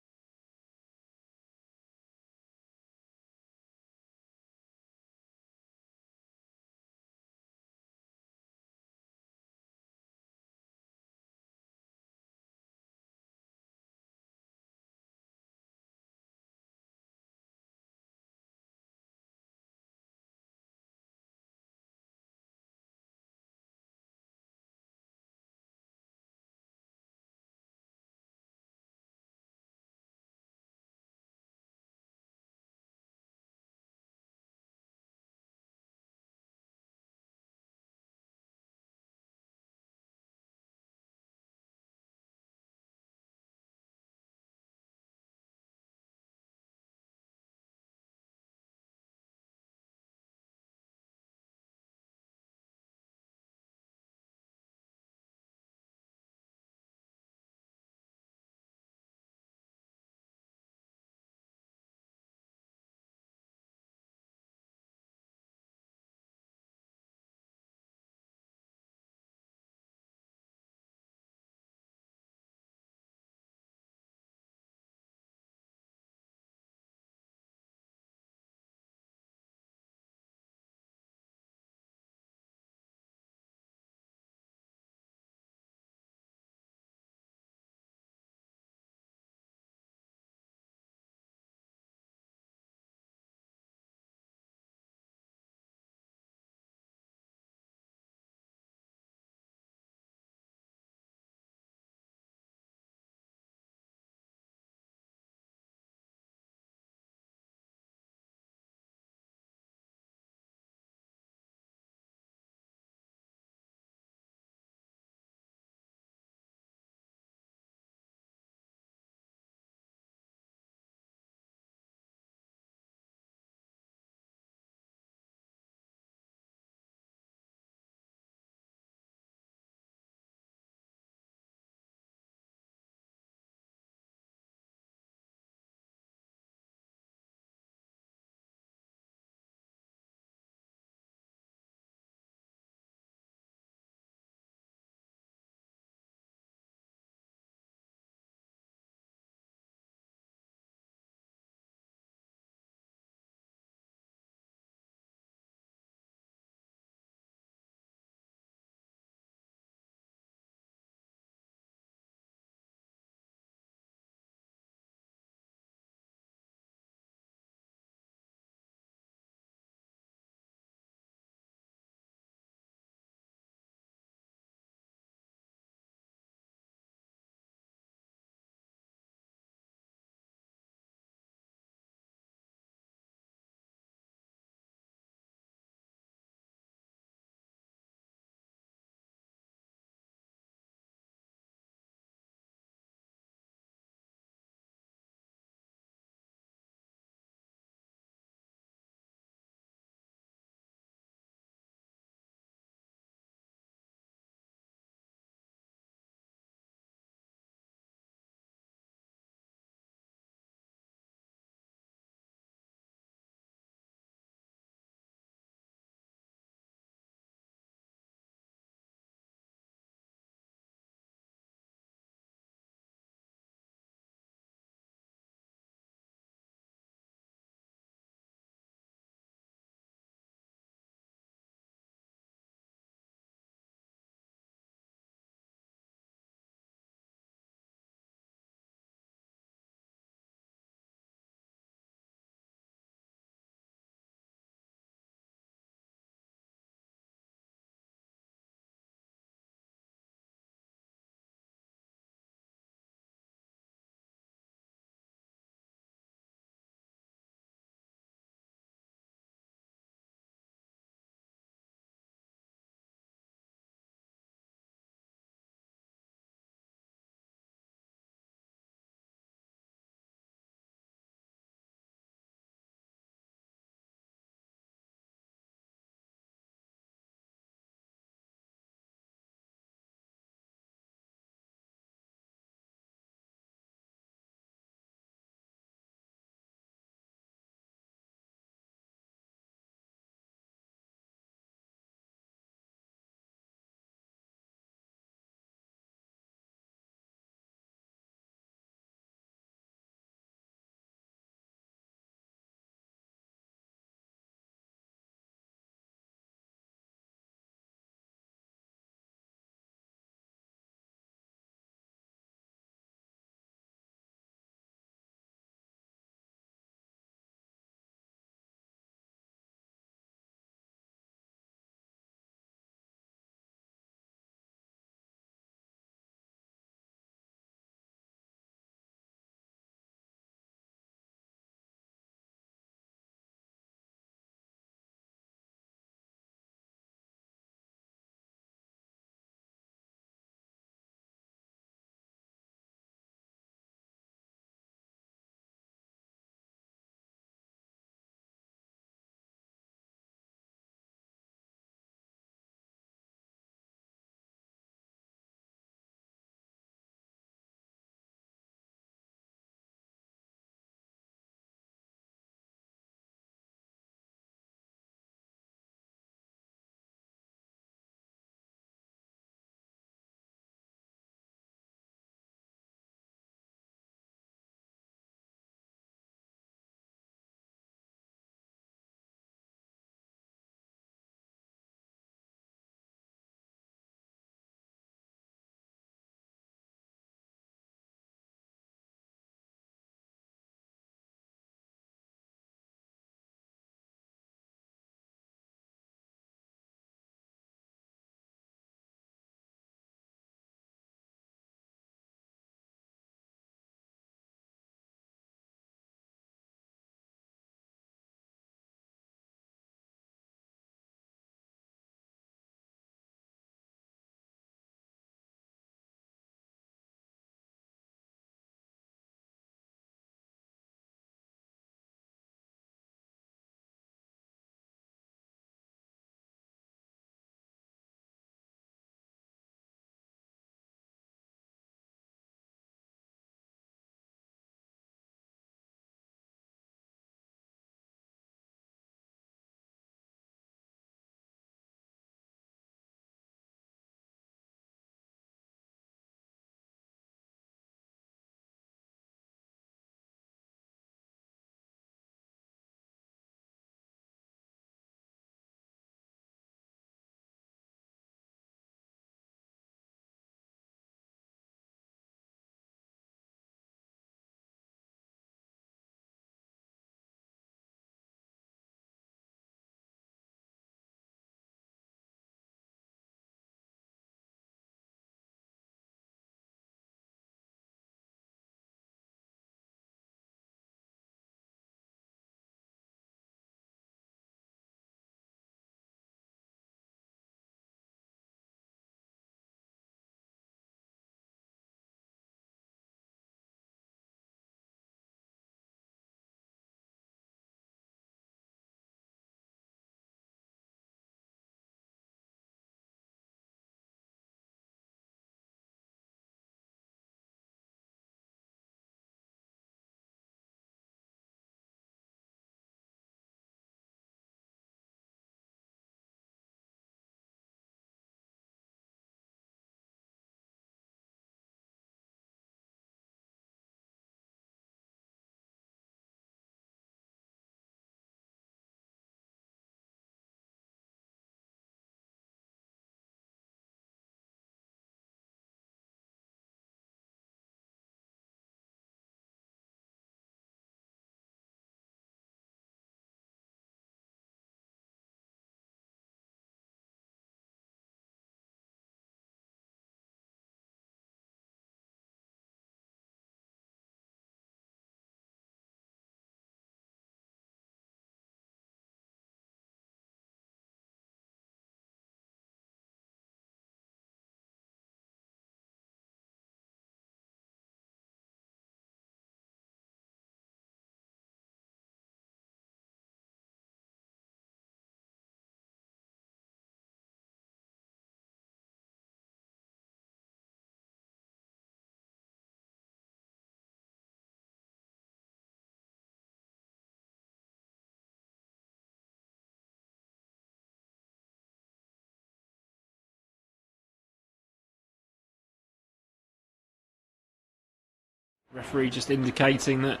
Referee just indicating that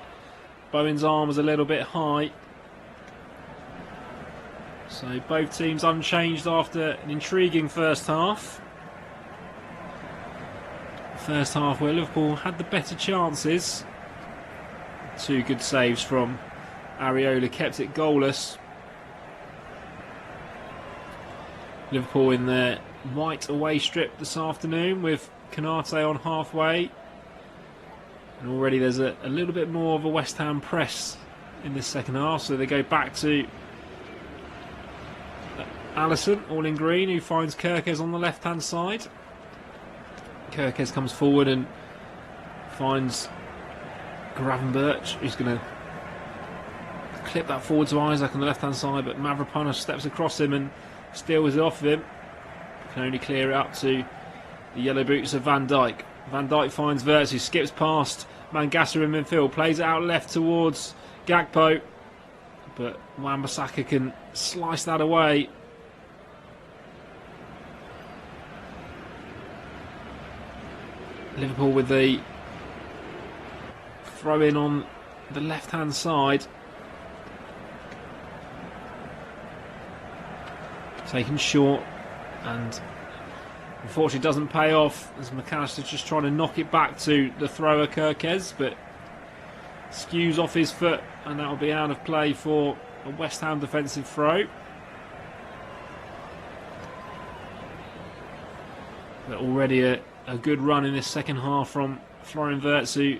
Bowen's arm was a little bit high. So both teams unchanged after an intriguing first half. First half where Liverpool had the better chances. 2 good saves from Areola kept it goalless. Liverpool in their white away strip this afternoon with Konate on halfway. And already there's a little bit more of a West Ham press in this second half. So they go back to Alisson, all in green, who finds Kerkez on the left-hand side. Kerkez comes forward and finds Gravenberch, who's going to clip that forward to Isaac on the left-hand side, but Mavropanos steps across him and steals it off of him. Can only clear it up to the yellow boots of Van Dijk. Van Dijk finds Wirtz, who skips past Mangasa in midfield, plays it out left towards Gakpo, but Wan-Bissaka can slice that away. Liverpool with the throw in on the left hand side. Taken short, and unfortunately doesn't pay off as McAllister's just trying to knock it back to the thrower Kerkez, but skews off his foot, and that will be out of play for a West Ham defensive throw. But already a good run in this second half from Florian Wirtz, who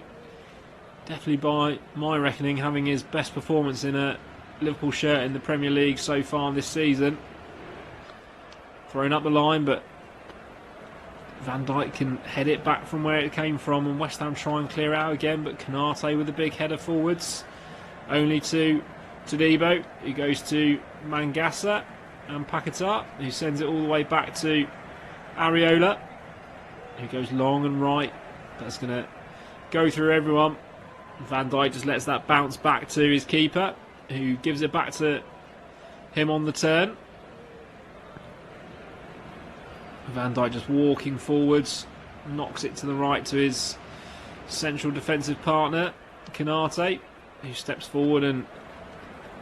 definitely by my reckoning having his best performance in a Liverpool shirt in the Premier League so far this season. Thrown up the line, but Van Dijk can head it back from where it came from, and West Ham try and clear out again, but Konate with a big header forwards, only to Todibo, who goes to Mangasa and Paquetá, who sends it all the way back to Areola, who goes long and right. That's going to go through everyone. Van Dijk just lets that bounce back to his keeper, who gives it back to him on the turn. Van Dijk just walking forwards, knocks it to the right to his central defensive partner, Konate, who steps forward and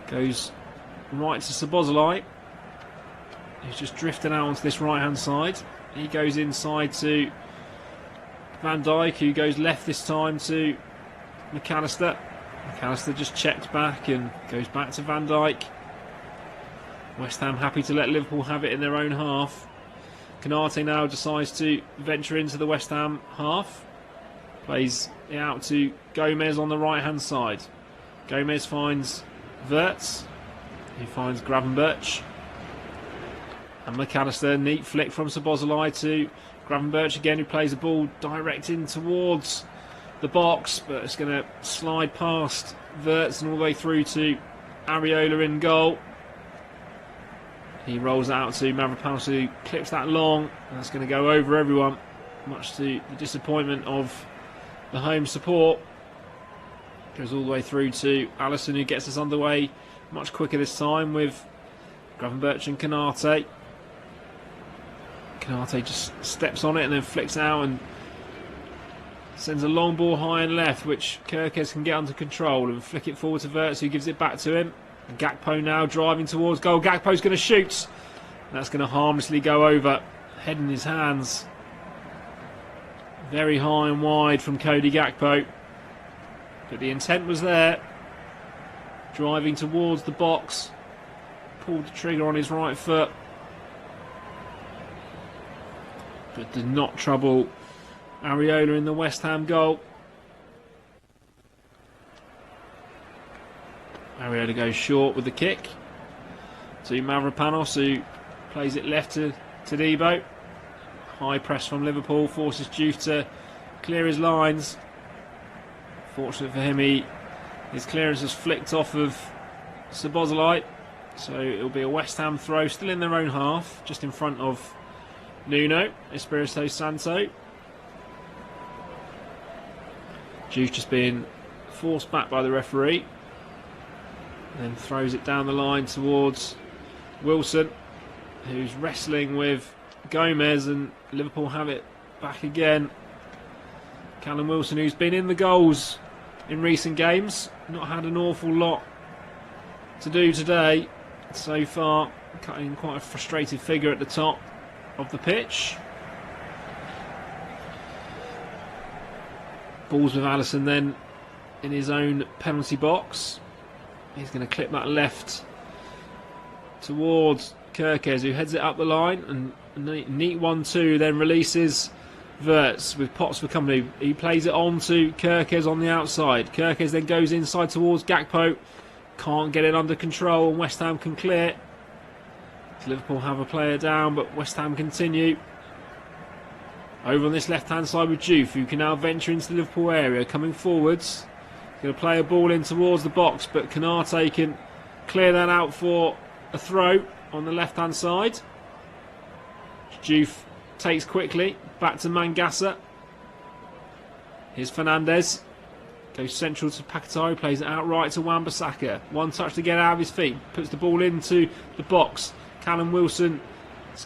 goes right to Szoboszlai, who's just drifting out onto this right hand side. He goes inside to Van Dijk, who goes left this time to McAllister. McAllister just checked back and goes back to Van Dijk. West Ham happy to let Liverpool have it in their own half. Konate now decides to venture into the West Ham half. Plays it out to Gomez on the right hand side. Gomez finds Wirtz, who finds Gravenberch. And McAllister, neat flick from Szoboszlai to Gravenberch again, who plays the ball direct in towards the box, but it's going to slide past Wirtz and all the way through to Areola in goal. He rolls out to Mavropanos, who clips that long, and that's going to go over everyone, much to the disappointment of the home support. Goes all the way through to Alisson, who gets us underway much quicker this time with Gravenberch and Konate. Konate just steps on it and then flicks out and sends a long ball high and left, which Kerkez can get under control and flick it forward to Wirtz, who gives it back to him. And Gakpo now driving towards goal. Gakpo's going to shoot. That's going to harmlessly go over. Head in his hands. Very high and wide from Cody Gakpo. But the intent was there. Driving towards the box. Pulled the trigger on his right foot. But did not trouble Areola in the West Ham goal. Areola goes short with the kick to Mavropanos, who plays it left to Todibo. High press from Liverpool forces Juve to clear his lines. Fortunate for him, his clearance has flicked off of Szoboszlai, so it'll be a West Ham throw still in their own half, just in front of Nuno Espirito Santo. Juve just being forced back by the referee. Then throws it down the line towards Wilson, who's wrestling with Gomez, and Liverpool have it back again. Callum Wilson, who's been in the goals in recent games, not had an awful lot to do today so far, cutting quite a frustrated figure at the top of the pitch. Balls with Alisson then in his own penalty box. He's going to clip that left towards Kerkez, who heads it up the line, and a neat 1-2, then releases Wirtz with Potts for company. He plays it on to Kerkez on the outside. Kerkez then goes inside towards Gakpo. Can't get it under control, and West Ham can clear. Liverpool have a player down, but West Ham continue. Over on this left-hand side with Juve, who can now venture into the Liverpool area, coming forwards. Going to play a ball in towards the box, but Canate can clear that out for a throw on the left-hand side. Juve takes quickly, back to Mangasa. Here's Fernandez. Goes central to Paquetá, plays it outright to Wan-Bissaka. One touch to get out of his feet, puts the ball into the box. Callum Wilson's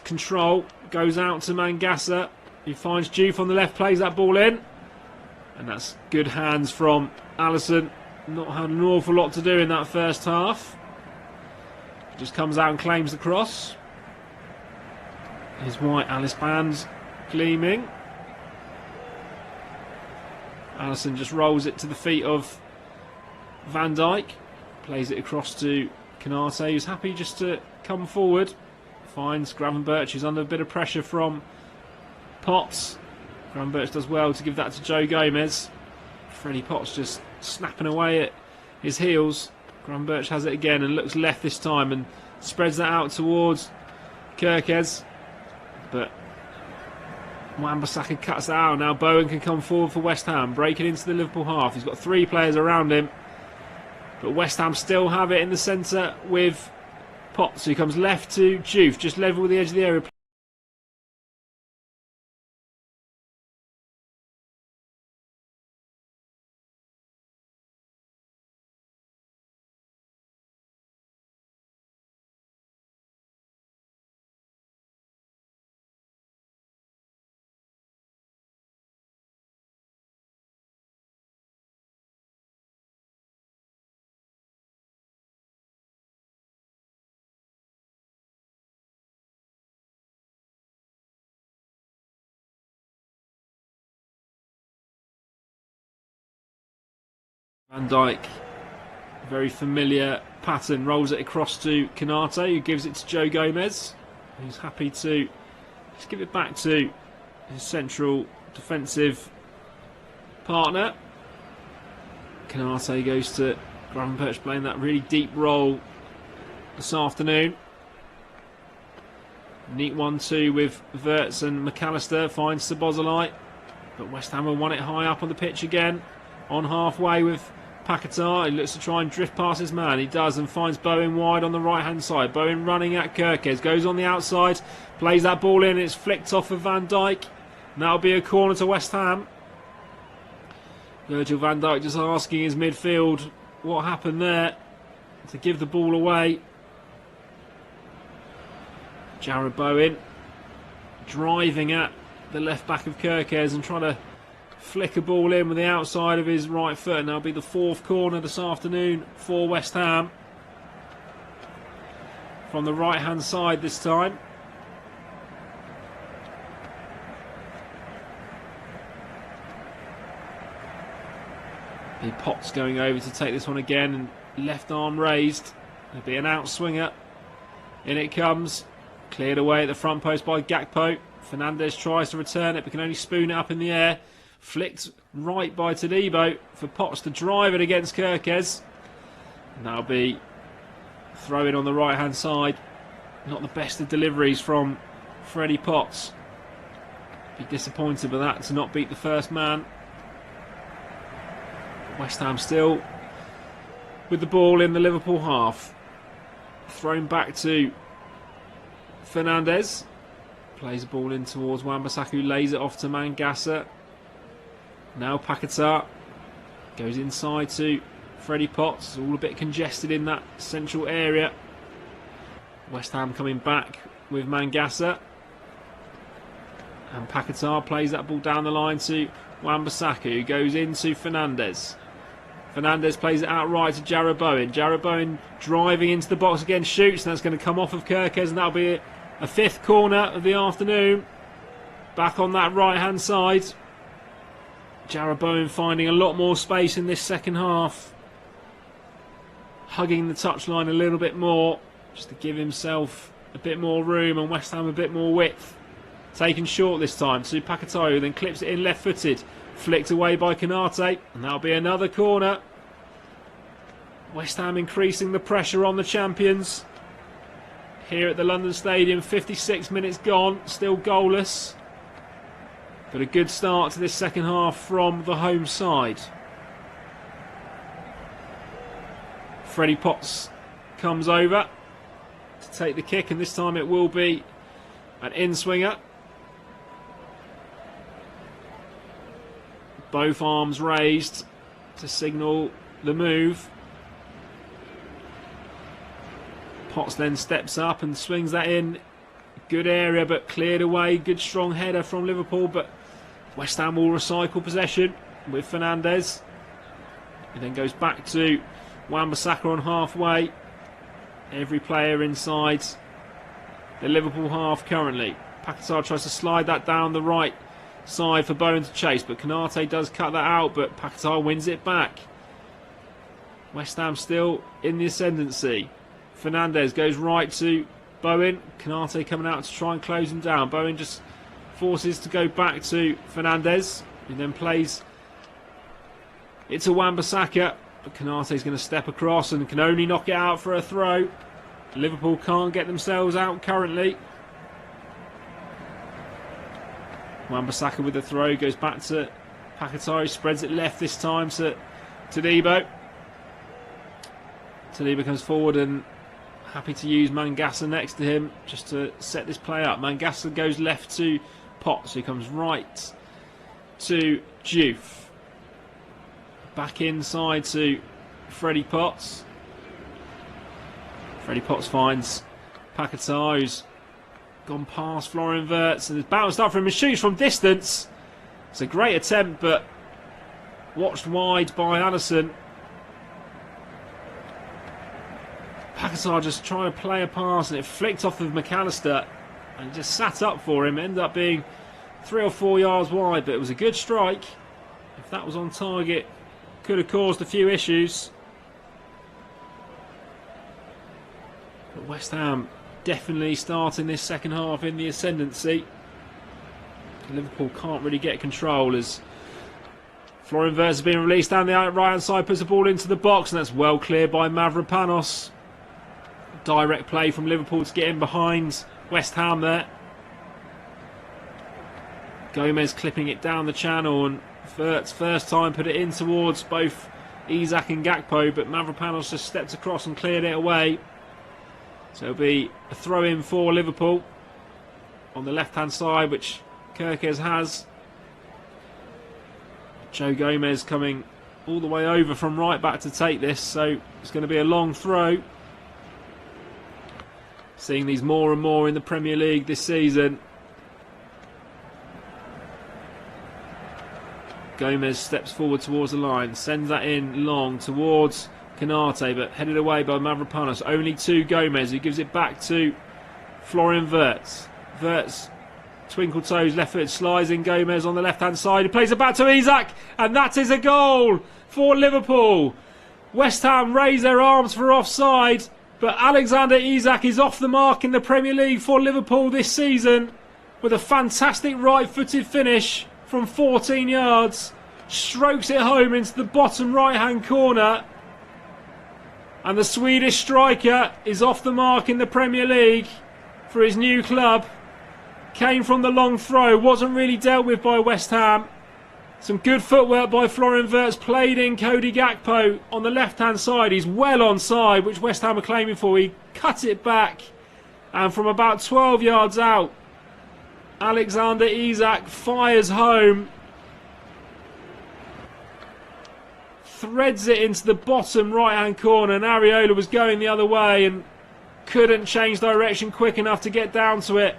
control goes out to Mangasa. He finds Juve on the left, plays that ball in. And that's good hands from Alisson. Not had an awful lot to do in that first half. Just comes out and claims the cross. His white Alice bands gleaming. Alisson just rolls it to the feet of Van Dijk. Plays it across to Canate, who's happy just to come forward. Finds Gravenberch, who's under a bit of pressure from Potts. Gravenberch does well to give that to Joe Gomez. Freddie Potts just snapping away at his heels. Gravenberch has it again and looks left this time and spreads that out towards Kerkez. But Wan-Bissaka cuts it out. Now Bowen can come forward for West Ham, breaking into the Liverpool half. He's got three players around him. But West Ham still have it in the centre with Potts, who comes left to Juve, just level with the edge of the area. Van Dijk, very familiar pattern, rolls it across to Canate, who gives it to Joe Gomez. He's happy to just give it back to his central defensive partner. Canate goes to Gravenberch, playing that really deep role this afternoon. Neat 1-2 with Wirtz and McAllister, finds Szoboszlai, but West Ham will want it high up on the pitch again. On halfway with Paquetá, he looks to try and drift past his man. He does, and finds Bowen wide on the right hand side. Bowen running at Kerkez, goes on the outside, plays that ball in. It's flicked off of Van Dijk, and that'll be a corner to West Ham. Virgil van Dijk just asking his midfield what happened there to give the ball away. Jarrod Bowen driving at the left back of Kerkez and trying to flick a ball in with the outside of his right foot, and that'll be the fourth corner this afternoon for West Ham. From the right hand side this time. The Potts going over to take this one again, and left arm raised. It'll be an out swinger. In it comes. Cleared away at the front post by Gakpo. Fernandez tries to return it, but can only spoon it up in the air. Flicked right by Todibo for Potts to drive it against Kerkez. And that'll be throw in on the right hand side. Not the best of deliveries from Freddie Potts. Be disappointed with that to not beat the first man. West Ham still with the ball in the Liverpool half. Thrown back to Fernandez. Plays the ball in towards Wan-Bissaka, who lays it off to Mangasa. Now Paquetá goes inside to Freddie Potts. All a bit congested in that central area. West Ham coming back with Mangasa. And Paquetá plays that ball down the line to Wan-Bissaka, who goes into Fernandez. Fernandez plays it out right to Jarrod Bowen. Jarrod Bowen driving into the box again, shoots, and that's going to come off of Kerkez, and that'll be a fifth corner of the afternoon. Back on that right-hand side. Jarrod Bowen finding a lot more space in this second half. Hugging the touchline a little bit more, just to give himself a bit more room and West Ham a bit more width. Taken short this time to Paquetá, who then clips it in left-footed. Flicked away by Konate, and that'll be another corner. West Ham increasing the pressure on the champions. Here at the London Stadium, 56 minutes gone, still goalless. But a good start to this second half from the home side. Freddie Potts comes over to take the kick, and this time it will be an in-swinger. Both arms raised to signal the move. Potts then steps up and swings that in. Good area, but cleared away. Good strong header from Liverpool, but West Ham will recycle possession with Fernandez. He then goes back to Wan-Bissaka on halfway. Every player inside the Liverpool half currently. Paquetá tries to slide that down the right side for Bowen to chase, but Konate does cut that out, but Paquetá wins it back. West Ham still in the ascendancy. Fernandez goes right to Bowen. Konate coming out to try and close him down. Bowen just forces to go back to Fernandez, and then plays it to Wan-Bissaka, but Konate's going to step across and can only knock it out for a throw. Liverpool can't get themselves out currently. Wan-Bissaka with the throw, goes back to Paquetá, spreads it left this time to Todibo. Todibo comes forward and happy to use Mangasa next to him just to set this play up. Mangasa goes left to Potts, who comes right to Diouf. Back inside to Freddie Potts. Freddie Potts finds Paquetá, who's gone past Florian Wirtz and has bounced up from him and shoots from distance. It's a great attempt, but watched wide by Anderson. Paquetá just trying to play a pass, and it flicked off of McAllister and just sat up for him. Ended up being 3 or 4 yards wide, but it was a good strike. If that was on target, could have caused a few issues. But West Ham definitely starting this second half in the ascendancy. Liverpool can't really get control as Florian Wirtz has been released down the right hand side, puts the ball into the box, and that's well cleared by Mavropanos. Direct play from Liverpool to get in behind West Ham there. Gomez clipping it down the channel, and Wirtz first time put it in towards both Isak and Gakpo, but Mavropanos just stepped across and cleared it away. So it'll be a throw-in for Liverpool on the left-hand side, which Kerkez has. Joe Gomez coming all the way over from right back to take this, so it's going to be a long throw. Seeing these more and more in the Premier League this season. Gomez steps forward towards the line, sends that in long towards Konate, but headed away by Mavropanos. Only to Gomez, who gives it back to Florian Wirtz. Wirtz, twinkle toes, left foot, slides in Gomez on the left hand side. He plays it back to Isak, and that is a goal for Liverpool. West Ham raise their arms for offside, but Alexander Isak is off the mark in the Premier League for Liverpool this season with a fantastic right-footed finish from 14 yards. Strokes it home into the bottom right-hand corner. And the Swedish striker is off the mark in the Premier League for his new club. Came from the long throw, wasn't really dealt with by West Ham. Some good footwork by Florian Wirtz, played in Cody Gakpo on the left-hand side. He's well onside, which West Ham are claiming for. He cut it back, and from about 12 yards out, Alexander Isak fires home. Threads it into the bottom right-hand corner, and Areola was going the other way and couldn't change direction quick enough to get down to it.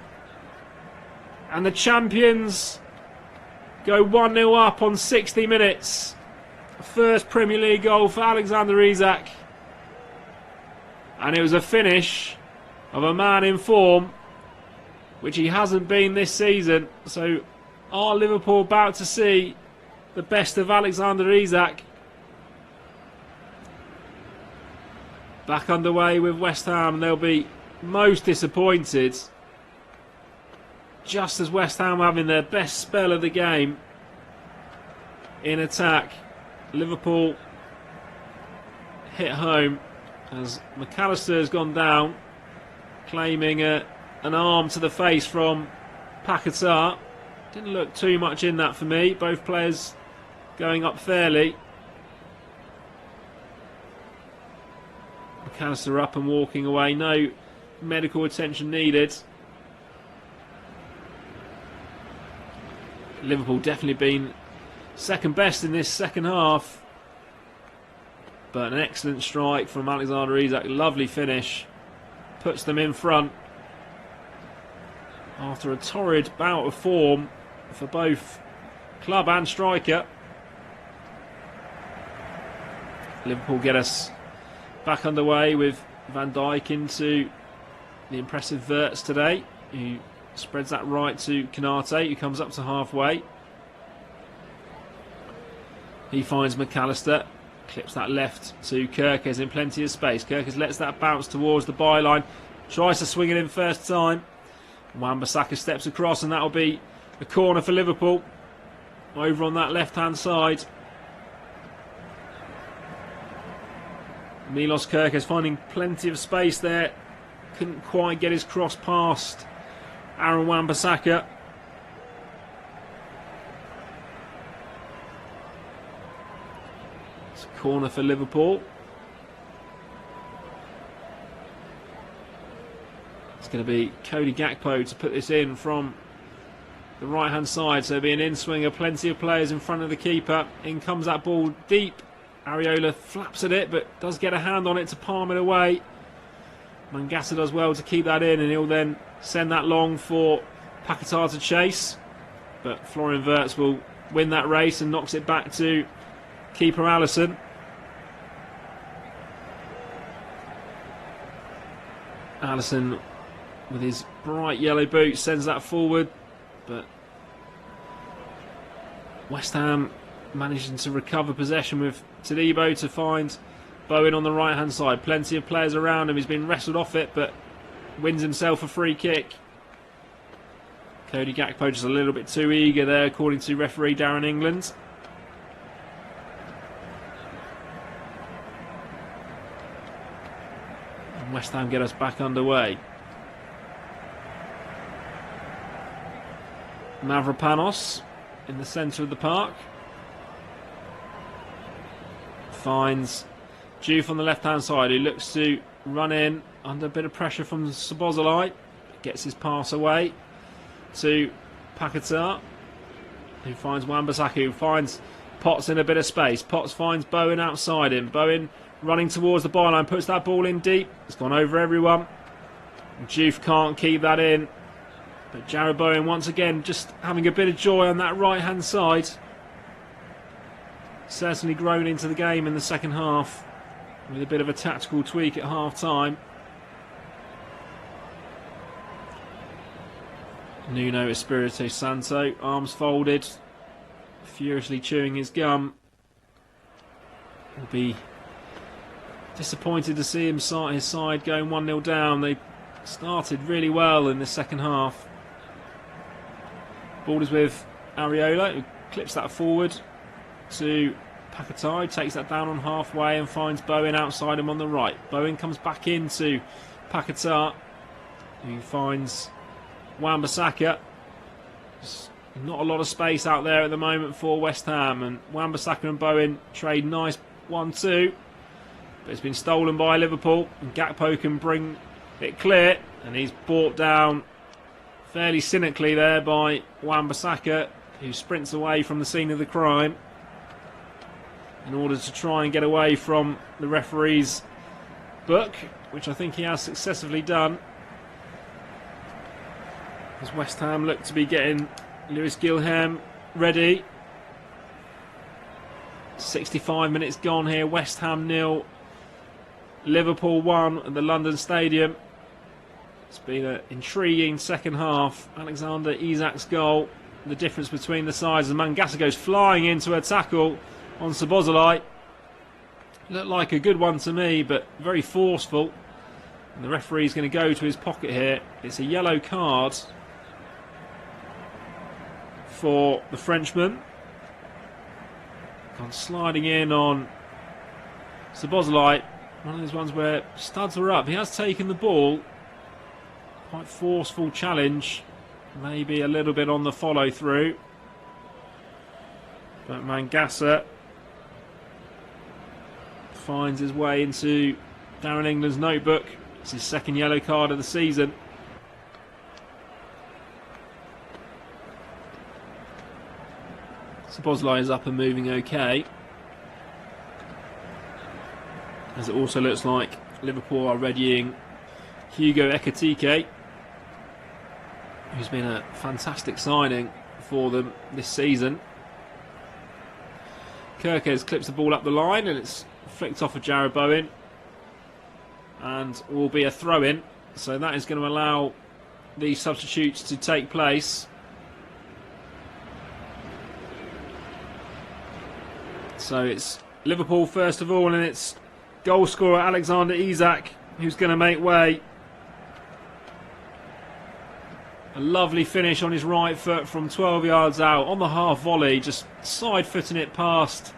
And the champions go 1-0 up on 60 minutes. First Premier League goal for Alexander Isak. And it was a finish of a man in form, which he hasn't been this season. So are Liverpool about to see the best of Alexander Isak? Back underway with West Ham. They'll be most disappointed. Just as West Ham having their best spell of the game in attack, Liverpool hit home as McAllister has gone down, claiming an arm to the face from Paquetá. Didn't look too much in that for me. Both players going up fairly. McAllister up and walking away. No medical attention needed. Liverpool definitely been second best in this second half. But an excellent strike from Alexander Isak. Lovely finish. Puts them in front. After a torrid bout of form for both club and striker. Liverpool get us back underway with Van Dijk into the impressive Wirtz today, who spreads that right to Konate, who comes up to halfway. He finds McAllister, clips that left to Kerkez in plenty of space. Kerkez lets that bounce towards the byline, tries to swing it in first time. Wan-Bissaka steps across, and that'll be a corner for Liverpool over on that left hand side. Milos Kerkez finding plenty of space there. Couldn't quite get his cross past Aaron Wan-Bissaka. It's a corner for Liverpool. It's going to be Cody Gakpo to put this in from the right hand side. So it'll be an in-swinger, plenty of players in front of the keeper. In comes that ball deep. Areola flaps at it, but does get a hand on it to palm it away. Mangata does well to keep that in, and he'll then send that long for Paquetá to chase. But Florian Wirtz will win that race and knocks it back to keeper Alisson. Alisson, with his bright yellow boots, sends that forward, but West Ham managing to recover possession with Todibo to find Bowen on the right hand side. Plenty of players around him. He's been wrestled off it, but wins himself a free kick. Cody Gakpo just a little bit too eager there, according to referee Darren England. And West Ham get us back underway. Mavropanos in the centre of the park. Finds Juve on the left hand side, who looks to run in under a bit of pressure from Szoboszlai. Gets his pass away to Paquetá, who finds Wan-Bissaka, who finds Potts in a bit of space. Potts finds Bowen outside him. Bowen running towards the byline, puts that ball in deep. It's gone over everyone. Juve can't keep that in. But Jarrod Bowen once again just having a bit of joy on that right hand side. Certainly grown into the game in the second half with a bit of a tactical tweak at half time. Nuno Espirito Santo, arms folded, furiously chewing his gum. Will be disappointed to see him start his side going 1-0 down. They started really well in the second half. Ball is with Areola, who clips that forward to Paquetá. He takes that down on halfway and finds Bowen outside him on the right. Bowen comes back into Paquetá, who finds Wan-Bissaka. There's not a lot of space out there at the moment for West Ham, and Wan-Bissaka and Bowen trade nice 1-2, but it's been stolen by Liverpool, and Gakpo can bring it clear, and he's brought down fairly cynically there by Wan-Bissaka, who sprints away from the scene of the crime in order to try and get away from the referee's book, which I think he has successfully done. As West Ham look to be getting Lewis Gilham ready. 65 minutes gone here. West Ham 0, Liverpool 1 at the London Stadium. It's been an intriguing second half. Alexander Isak's goal, the difference between the sides. And Mangasa goes flying into a tackle on Szoboszlai. Looked like a good one to me, but very forceful. And the referee's going to go to his pocket here. It's a yellow card for the Frenchman. Gone sliding in on Szoboszlai. One of those ones where studs are up. He has taken the ball. Quite forceful challenge. Maybe a little bit on the follow through. But Mangasa finds his way into Darren England's notebook. It's his second yellow card of the season. Szoboszlai is up and moving okay. As it also looks like Liverpool are readying Hugo Ekitike, who's been a fantastic signing for them this season. Kirkes clips the ball up the line and it's flicked off of Jarrod Bowen and will be a throw-in. So that is going to allow these substitutes to take place. So it's Liverpool first of all, and it's goal scorer Alexander Isak who's going to make way. A lovely finish on his right foot from 12 yards out on the half volley, just side-footing it past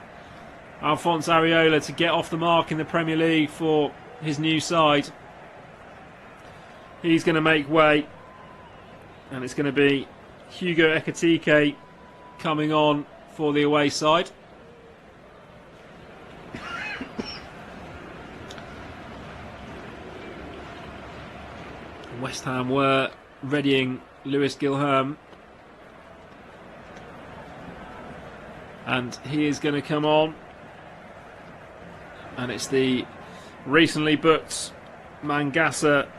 Alphonse Areola to get off the mark in the Premier League for his new side. He's going to make way, and it's going to be Hugo Ekitike coming on for the away side. West Ham were readying Lewis Gilham, and he is going to come on, and it's the recently booked Mangasa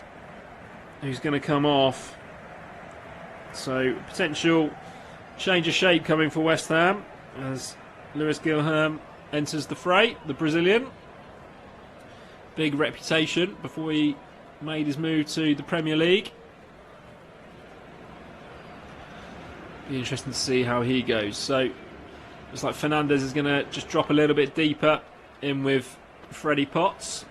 who's going to come off. So potential change of shape coming for West Ham as Lewis Gilham enters the fray, the Brazilian. Big reputation before he made his move to the Premier League. Be interesting to see how he goes. So looks like Fernandez is going to just drop a little bit deeper in with Freddie Potts.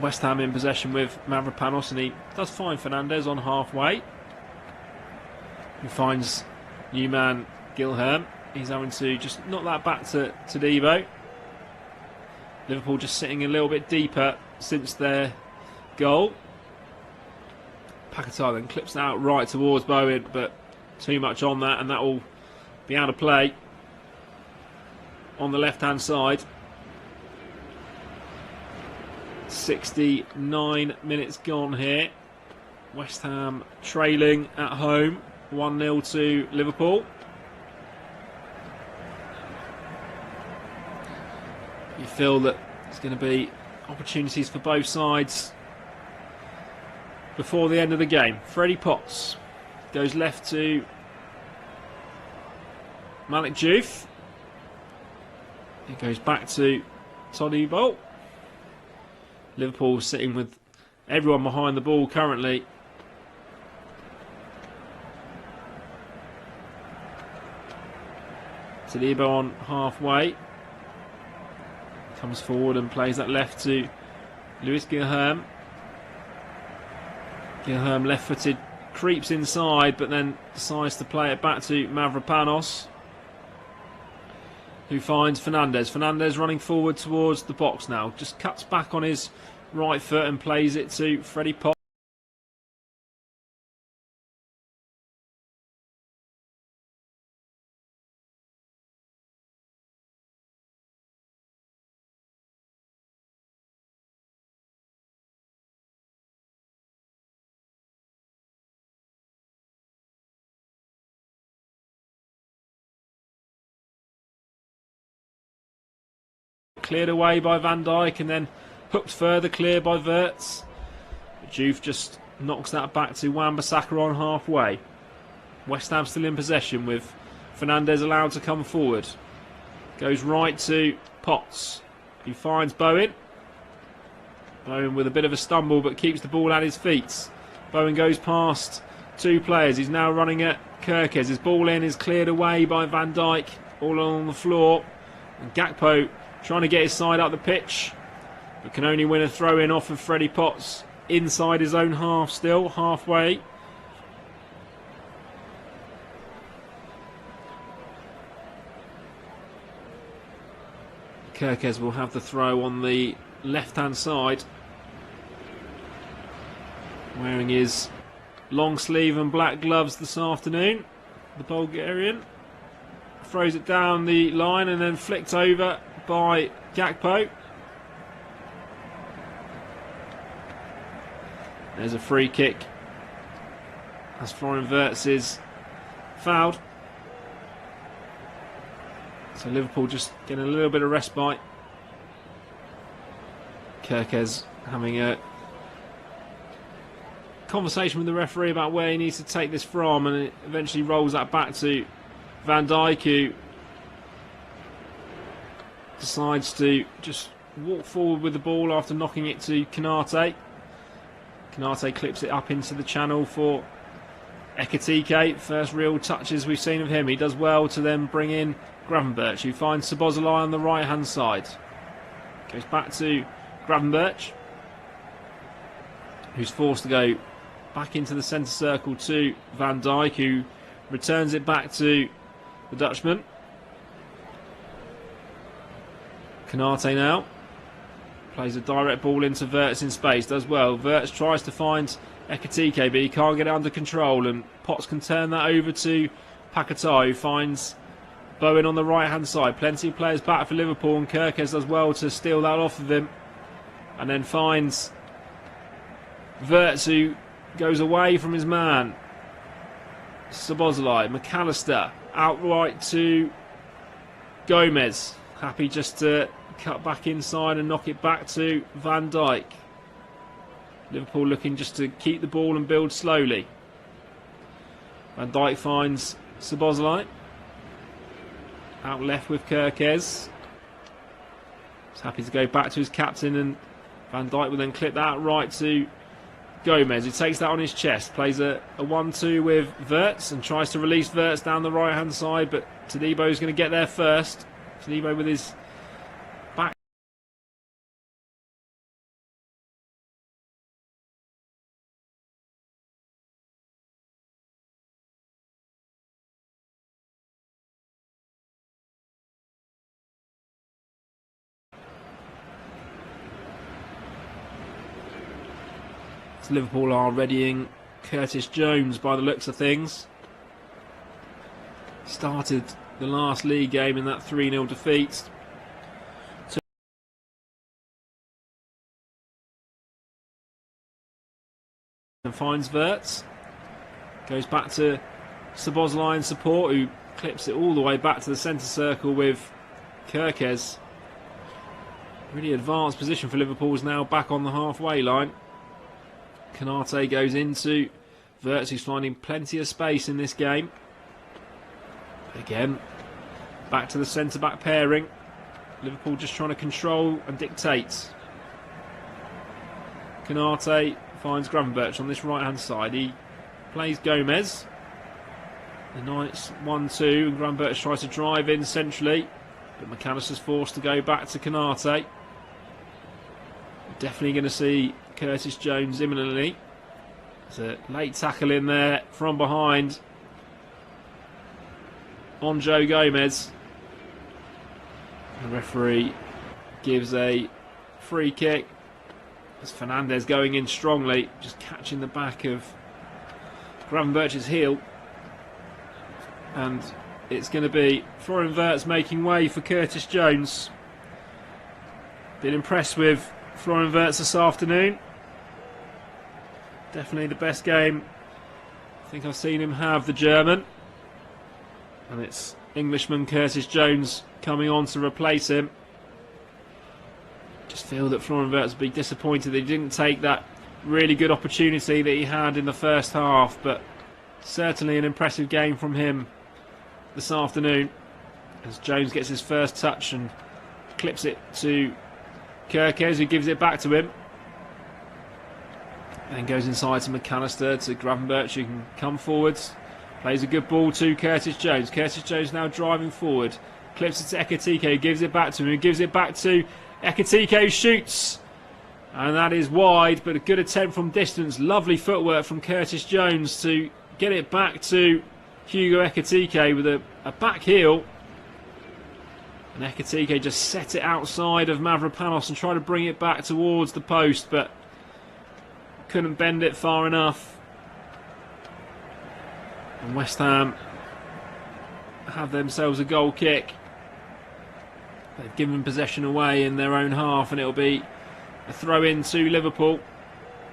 West Ham in possession with Mavropanos, and he does find Fernandez on halfway. He finds new man Gilham. He's having to just knock that back to Devo. Liverpool just sitting a little bit deeper since their goal. Paquetá then clips that out right towards Bowen, but too much on that, and that will be out of play on the left-hand side. 69 minutes gone here. West Ham trailing at home 1-0 to Liverpool. You feel that there's going to be opportunities for both sides before the end of the game. Freddie Potts goes left to Malik Diouf. It goes back to Todibo. Liverpool sitting with everyone behind the ball currently. Todibo on halfway. Comes forward and plays that left to Lewis Gilham. Gilham left-footed, creeps inside, but then decides to play it back to Mavropanos, who finds Fernandez. Fernandez running forward towards the box now. Just cuts back on his right foot and plays it to Freddie Potts. Cleared away by Van Dijk and then hooked further clear by Wirtz. But Juve just knocks that back to Wan-Bissaka on halfway. West Ham still in possession with Fernandez allowed to come forward. Goes right to Potts, who finds Bowen. Bowen with a bit of a stumble but keeps the ball at his feet. Bowen goes past two players. He's now running at Kirkes. His ball in is cleared away by Van Dijk, all on the floor. And Gakpo trying to get his side up the pitch, but can only win a throw in off of Freddie Potts inside his own half still, halfway. Kirkes will have the throw on the left-hand side, wearing his long sleeve and black gloves this afternoon. The Bulgarian throws it down the line and then flicked over by Gakpo. There's a free kick as Florian Wirtz is fouled. So Liverpool just getting a little bit of respite. Kirkes having a conversation with the referee about where he needs to take this from, and it eventually rolls that back to Van Dijk, who decides to just walk forward with the ball after knocking it to Konate. Konate clips it up into the channel for Ekitike. First real touches we've seen of him. He does well to then bring in Gravenberch, who finds Szoboszlai on the right hand side. Goes back to Gravenberch, who's forced to go back into the centre circle to Van Dijk, who returns it back to the Dutchman. Konate now plays a direct ball into Wirtz in space, does well. Wirtz tries to find Ekitike, but he can't get it under control, and Potts can turn that over to Paquetá, who finds Bowen on the right hand side. Plenty of players back for Liverpool, and Kirkes does well to steal that off of him, and then finds Wirtz, who goes away from his man. Szoboszlai, McAllister outright to Gomez, happy just to cut back inside and knock it back to Van Dijk. Liverpool looking just to keep the ball and build slowly. Van Dijk finds Szoboszlai out left with Kirkes. He's happy to go back to his captain, and Van Dijk will then clip that right to Gomez, who takes that on his chest, plays a 1-2 with Wirtz and tries to release Wirtz down the right hand side, but Todibo is going to get there first. Todibo with his back. So Liverpool are readying Curtis Jones by the looks of things. Started the last league game in that 3-0 defeat. And finds Wirtz. Goes back to Szoboszlai in support, who clips it all the way back to the centre circle with Kirkes. Really advanced position for Liverpool is now back on the halfway line. Konate goes into Wirtz, who's finding plenty of space in this game. Again, back to the centre-back pairing. Liverpool just trying to control and dictate. Konate finds Gravenberch on this right-hand side. He plays Gomez. A nice 1-2, and Gravenberch tries to drive in centrally, but McAllister's forced to go back to Konate. Definitely going to see Curtis Jones imminently. There's a late tackle in there from behind on Joe Gomez. The referee gives a free kick as Fernandez going in strongly, just catching the back of Gravenberch's heel. And it's going to be Florian Wirtz making way for Curtis Jones. Been impressed with Florian Wirtz this afternoon. Definitely the best game I think I've seen him have, the German. And it's Englishman Curtis Jones coming on to replace him. Just feel that Florian Wirtz would be disappointed that he didn't take that really good opportunity that he had in the first half, but certainly an impressive game from him this afternoon, as Jones gets his first touch and clips it to Kirkes, who gives it back to him. Then goes inside to McAllister, to Gravenberch, who can come forwards. Plays a good ball to Curtis Jones. Curtis Jones now driving forward. Clips it to Ekitike, who gives it back to him. Who gives it back to Ekitike, who shoots. And that is wide, but a good attempt from distance. Lovely footwork from Curtis Jones to get it back to Hugo Ekitike with a back heel. And Ekitike just set it outside of Mavropanos and tried to bring it back towards the post, but couldn't bend it far enough. And West Ham have themselves a goal kick. They've given possession away in their own half, and it'll be a throw in to Liverpool,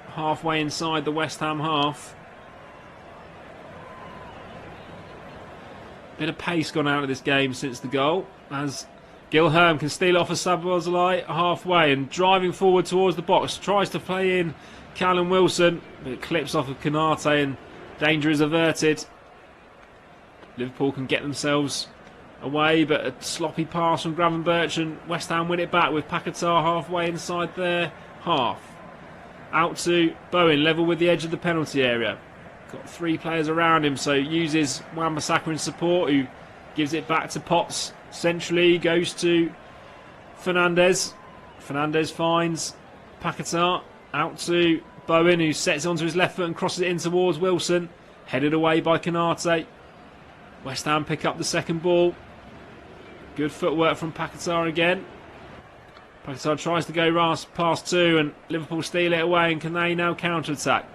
halfway inside the West Ham half. Bit of pace gone out of this game since the goal, as Gilherme can steal off a Sabozalai halfway and driving forward towards the box, tries to play in Callum Wilson, but it clips off of Canate and danger is averted. Liverpool can get themselves away, but a sloppy pass from Gravenberch, and West Ham win it back with Paquetá halfway inside their half. Out to Bowen, level with the edge of the penalty area. Got three players around him, so uses Wan-Bissaka in support, who gives it back to Potts. Centrally goes to Fernandez. Fernandez finds Paquetá. Out to Bowen, who sets it onto his left foot and crosses it in towards Wilson. Headed away by Canate. West Ham pick up the second ball. Good footwork from Paquetá again. Paquetá tries to go past two, and Liverpool steal it away, and can they now counter-attack?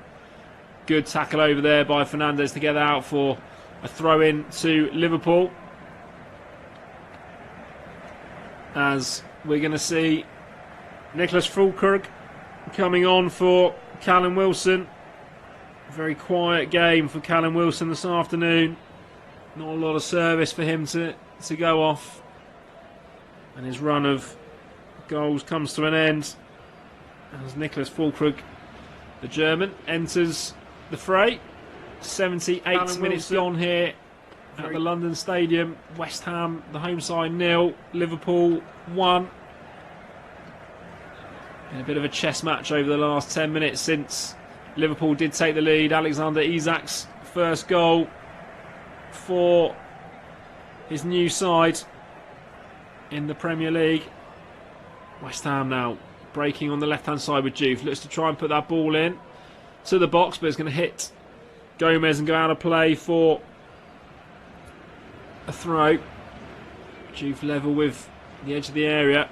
Good tackle over there by Fernandez to get out for a throw-in to Liverpool. As we're going to see Nicholas Fulkrug coming on for Callum Wilson. Very quiet game for Callum Wilson this afternoon. Not a lot of service for him to go off. And his run of goals comes to an end as Nicholas Fulkrug, the German, enters the fray. 78 minutes gone here at the London Stadium. West Ham, the home side, 0. Liverpool 1. In a bit of a chess match over the last 10 minutes since Liverpool did take the lead. Alexander Isak's first goal for his new side in the Premier League. West Ham now breaking on the left-hand side with Juve. Looks to try and put that ball in to the box, but it's going to hit Gomez and go out of play for a throw. Juve level with the edge of the area.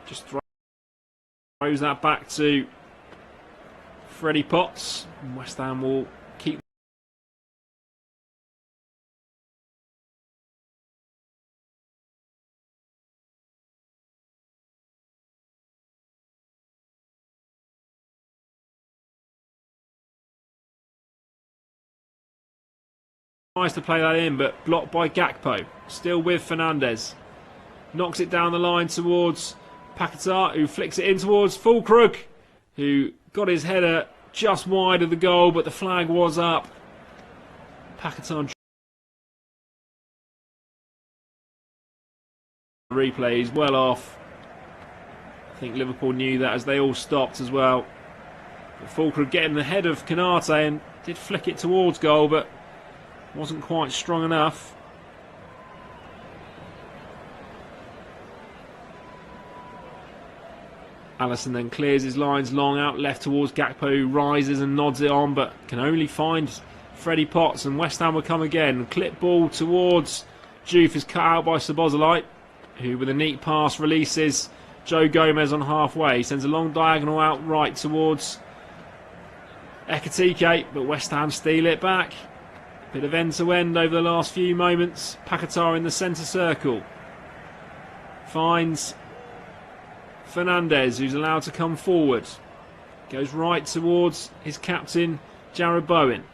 Just throws that back to Freddie Potts. And West Ham will keep tries to play that in, but blocked by Gakpo. Still with Fernandez. Knocks it down the line towards Paquetá, who flicks it in towards Fulkrug, who got his header just wide of the goal, but the flag was up. Paquetá replay, he's well off. I think Liverpool knew that as they all stopped as well. But Fulkrug getting the head of Canate and did flick it towards goal, but wasn't quite strong enough. Alisson then clears his lines long out left towards Gakpo, who rises and nods it on, but can only find Freddie Potts, and West Ham will come again. Clip ball towards Juve is cut out by Sabozalai, who with a neat pass releases Joe Gomez on halfway. He sends a long diagonal out right towards Ekitike, but West Ham steal it back. Bit of end-to-end over the last few moments. Paquetá in the centre circle. Finds Fernandez, who's allowed to come forward. Goes right towards his captain, Jarrod Bowen.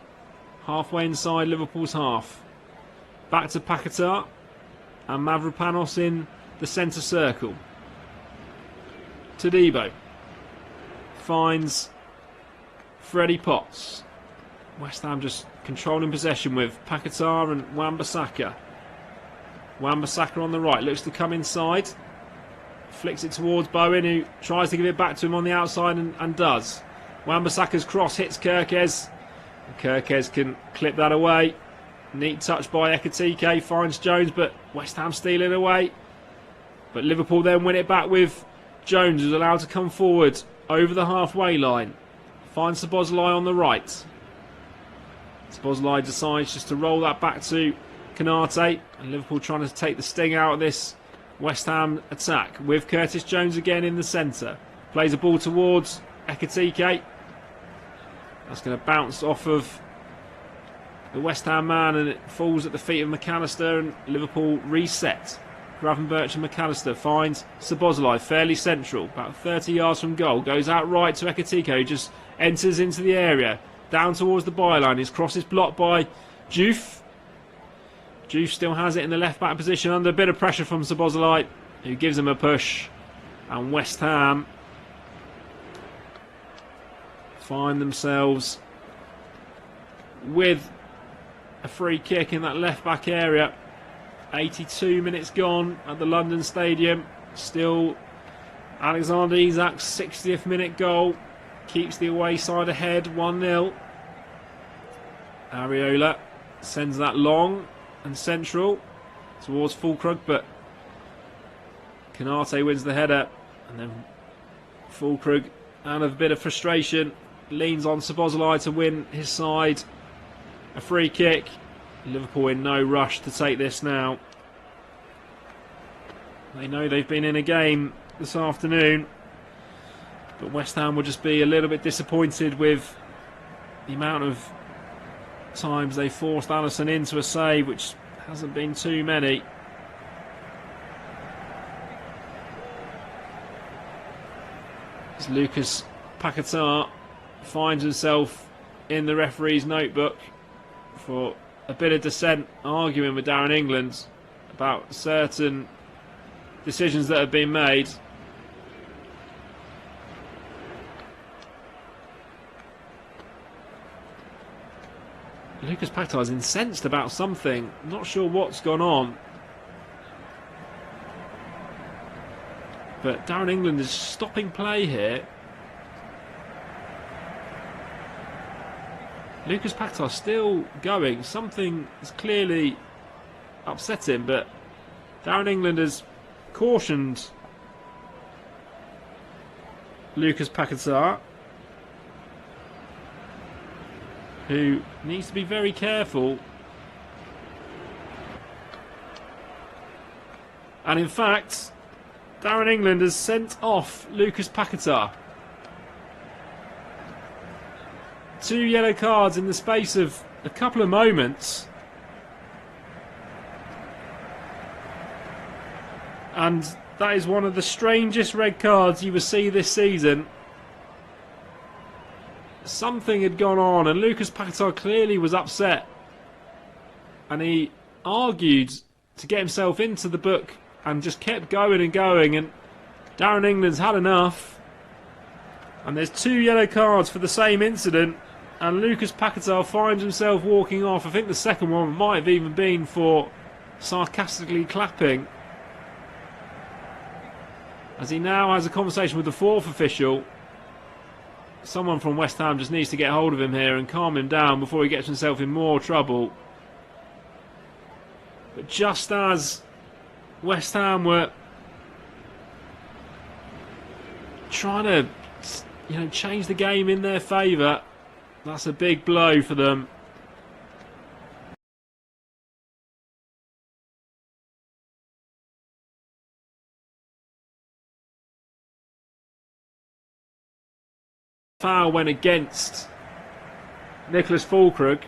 Halfway inside Liverpool's half. Back to Paquetá. And Mavropanos in the centre circle. Todibo finds Freddie Potts. West Ham just controlling possession with Paquetá and Wan-Bissaka. Wan-Bissaka on the right, looks to come inside. Flicks it towards Bowen, who tries to give it back to him on the outside and does. Wan-Bissaka's cross hits Kirkez. Kirkez can clip that away. Neat touch by Ekitike, finds Jones, but West Ham stealing away. But Liverpool then win it back with Jones, who's allowed to come forward over the halfway line. Finds Szoboszlai on the right. Szoboszlai decides just to roll that back to Konate, and Liverpool trying to take the sting out of this West Ham attack with Curtis Jones again in the centre. Plays a ball towards Ekitike. That's going to bounce off of the West Ham man and it falls at the feet of McAllister, and Liverpool reset. Gravenberch and McAllister finds Szoboszlai fairly central, about 30 yards from goal. Goes out right to Ekitike, who just enters into the area. Down towards the byline. His cross is blocked by Diouf. Diouf still has it in the left back position under a bit of pressure from Szoboszlai, who gives him a push. And West Ham find themselves with a free kick in that left back area. 82 minutes gone at the London Stadium. Still Alexander Isak's 60th minute goal keeps the away side ahead 1-0. Areola sends that long and central towards Fulkrug, but Konate wins the header, and then Fulkrug, out of a bit of frustration, leans on Szoboszlai to win his side a free kick. Liverpool in no rush to take this now. They know they've been in a game this afternoon, but West Ham will just be a little bit disappointed with the amount of times they forced Alisson into a save, which hasn't been too many. As Lucas Paquetá finds himself in the referee's notebook for a bit of dissent, arguing with Darren England about certain decisions that have been made. Lucas Paquetá is incensed about something. Not sure what's gone on. But Darren England is stopping play here. Lucas Paquetá still going. Something is clearly upset him, but Darren England has cautioned Lucas Paquetá, who needs to be very careful. And in fact, Darren England has sent off Lucas Paquetá. 2 yellow cards in the space of a couple of moments. And that is one of the strangest red cards you will see this season. Something had gone on, and Lucas Paquetá clearly was upset, and he argued to get himself into the book and just kept going and going, and Darren England's had enough, and there's 2 yellow cards for the same incident, and Lucas Paquetá finds himself walking off. I think the second one might have even been for sarcastically clapping, as he now has a conversation with the 4th official. Someone from West Ham just needs to get hold of him here and calm him down before he gets himself in more trouble. But just as West Ham were trying to, change the game in their favour, that's a big blow for them. Foul went against Nicholas Fulkrug,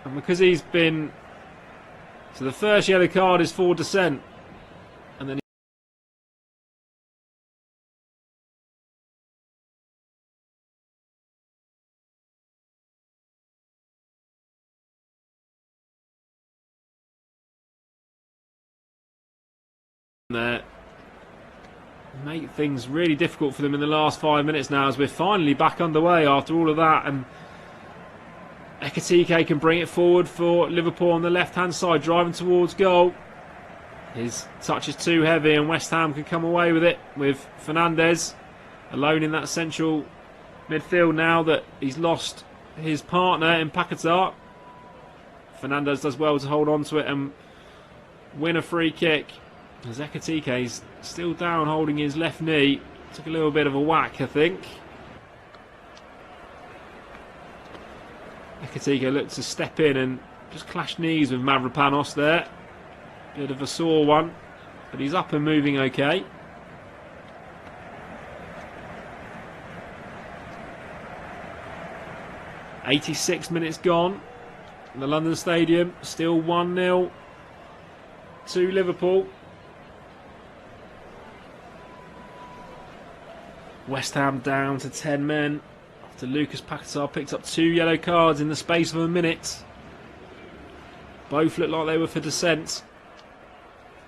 and because he's been, so the first yellow card is for dissent, and then there make things really difficult for them in the last 5 minutes now, as we're finally back underway after all of that. And Ekitike can bring it forward for Liverpool on the left-hand side, driving towards goal. His touch is too heavy and West Ham can come away with it, with Fernandes alone in that central midfield now that he's lost his partner in Paquetá. Fernandes does well to hold on to it and win a free kick. As Ekitike's still down, holding his left knee. Took a little bit of a whack, I think. Ekitike looked to step in and just clash knees with Mavropanos there. Bit of a sore one, but he's up and moving okay. "86 minutes gone in the London Stadium, still 1-0 to Liverpool. West Ham down to 10 men after Lucas Paquetá picked up 2 yellow cards in the space of a minute. Both looked like they were for dissent.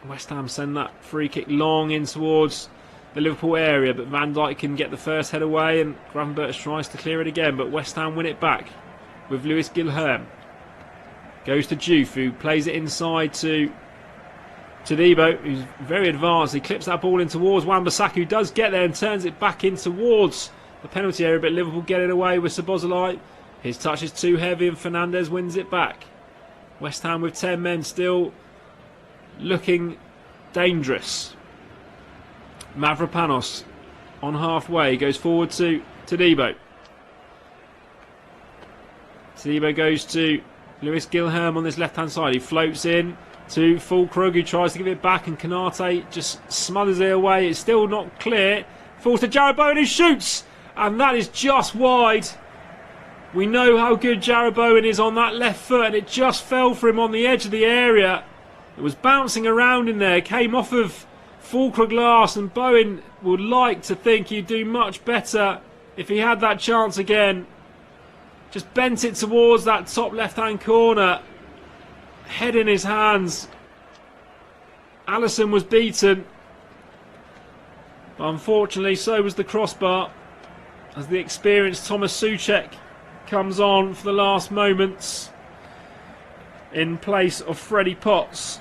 West Ham send that free kick long in towards the Liverpool area, but Van Dijk can get the first head away and Gravenberch tries to clear it again, but West Ham win it back with Lewis Gilherme. Goes to Diouf, who plays it inside to Debo, who's very advanced. He clips that ball in towards Wan-Bissaka, who does get there and turns it back in towards the penalty area, but Liverpool get it away with Szoboszlai. His touch is too heavy and Fernandes wins it back. West Ham with 10 men still looking dangerous. Mavropanos on halfway goes forward to Debo. Debo goes to Lewis Gilherme on this left hand side. He floats in to Fulkrug, who tries to give it back, and Kanate just smothers it away. It's still not clear. Falls to Jarrod Bowen, who shoots, and that is just wide. We know how good Jarrod Bowen is on that left foot, and it just fell for him on the edge of the area. It was bouncing around in there, came off of Fulkrug last, and Bowen would like to think he'd do much better if he had that chance again. Just bent it towards that top left-hand corner. Head in his hands. Alisson was beaten. But unfortunately, so was the crossbar, as the experienced Thomas Souček comes on for the last moments in place of Freddie Potts.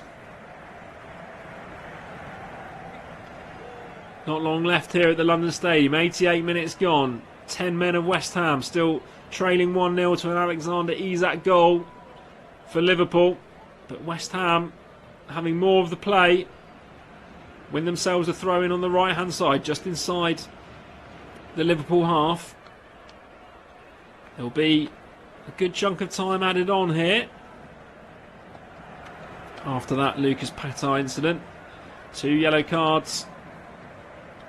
Not long left here at the London Stadium. 88 minutes gone. 10 men of West Ham still trailing 1-0 to an Alexander Isak goal for Liverpool. But West Ham having more of the play. Win themselves a throw-in on the right-hand side, just inside the Liverpool half. There'll be a good chunk of time added on here after that Lucas Paquetá incident. 2 yellow cards,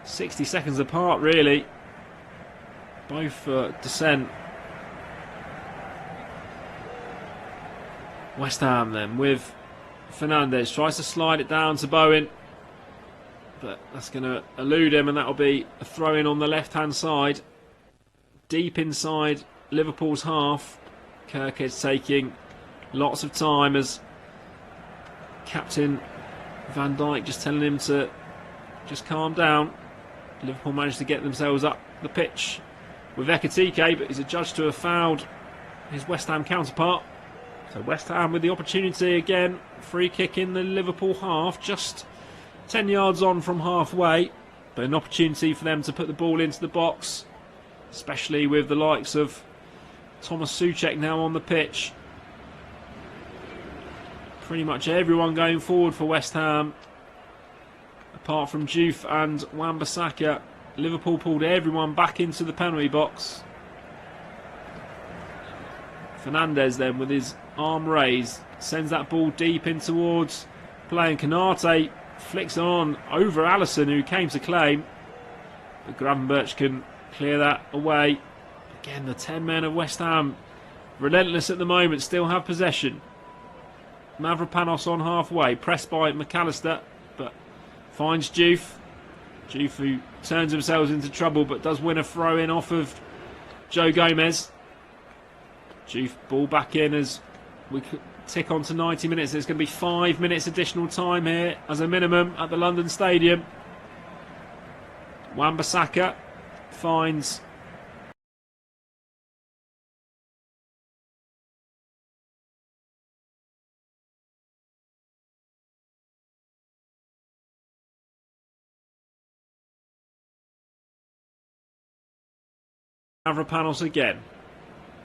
60 seconds apart really, both for dissent. West Ham then with Fernandes, tries to slide it down to Bowen, but that's going to elude him, and that'll be a throw-in on the left-hand side, deep inside Liverpool's half. Kirkhead's taking lots of time as Captain Van Dijk just telling him to just calm down. Liverpool managed to get themselves up the pitch with Ekitike, but he's adjudged to have fouled his West Ham counterpart. So West Ham with the opportunity again. Free kick in the Liverpool half, just 10 yards on from halfway, but an opportunity for them to put the ball into the box, especially with the likes of Thomas Souček now on the pitch. Pretty much everyone going forward for West Ham, apart from Diouf and Wan-Bissaka. Liverpool pulled everyone back into the penalty box. Fernandes then with his arm raised sends that ball deep in towards playing Kanate, flicks on over Alisson, who came to claim, but Gravenberch can clear that away. Again, the 10 men of West Ham, relentless at the moment, still have possession. Mavropanos on halfway, pressed by McAllister, but finds Diouf. Diouf, who turns himself into trouble, but does win a throw-in off of Joe Gomez. Diouf ball back in as we tick on to 90 minutes. There's going to be 5 minutes additional time here as a minimum at the London Stadium. Wan-Bissaka finds Mavropanos again.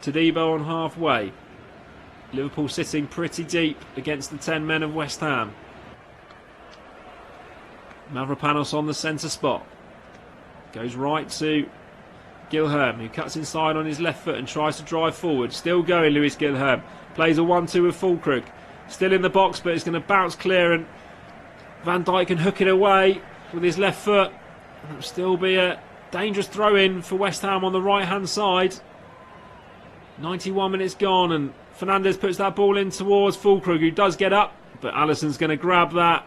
Todibo on halfway. Liverpool sitting pretty deep against the 10 men of West Ham. Mavropanos on the centre spot. Goes right to Gilherm, who cuts inside on his left foot and tries to drive forward. Still going, Lewis Gilherm. Plays a 1-2 with Fulkrug. Still in the box, but it's going to bounce clear, and Van Dijk can hook it away with his left foot. That'll still be a dangerous throw-in for West Ham on the right-hand side. 91 minutes gone, and Fernandes puts that ball in towards Fulkrug, who does get up, but Alisson's going to grab that.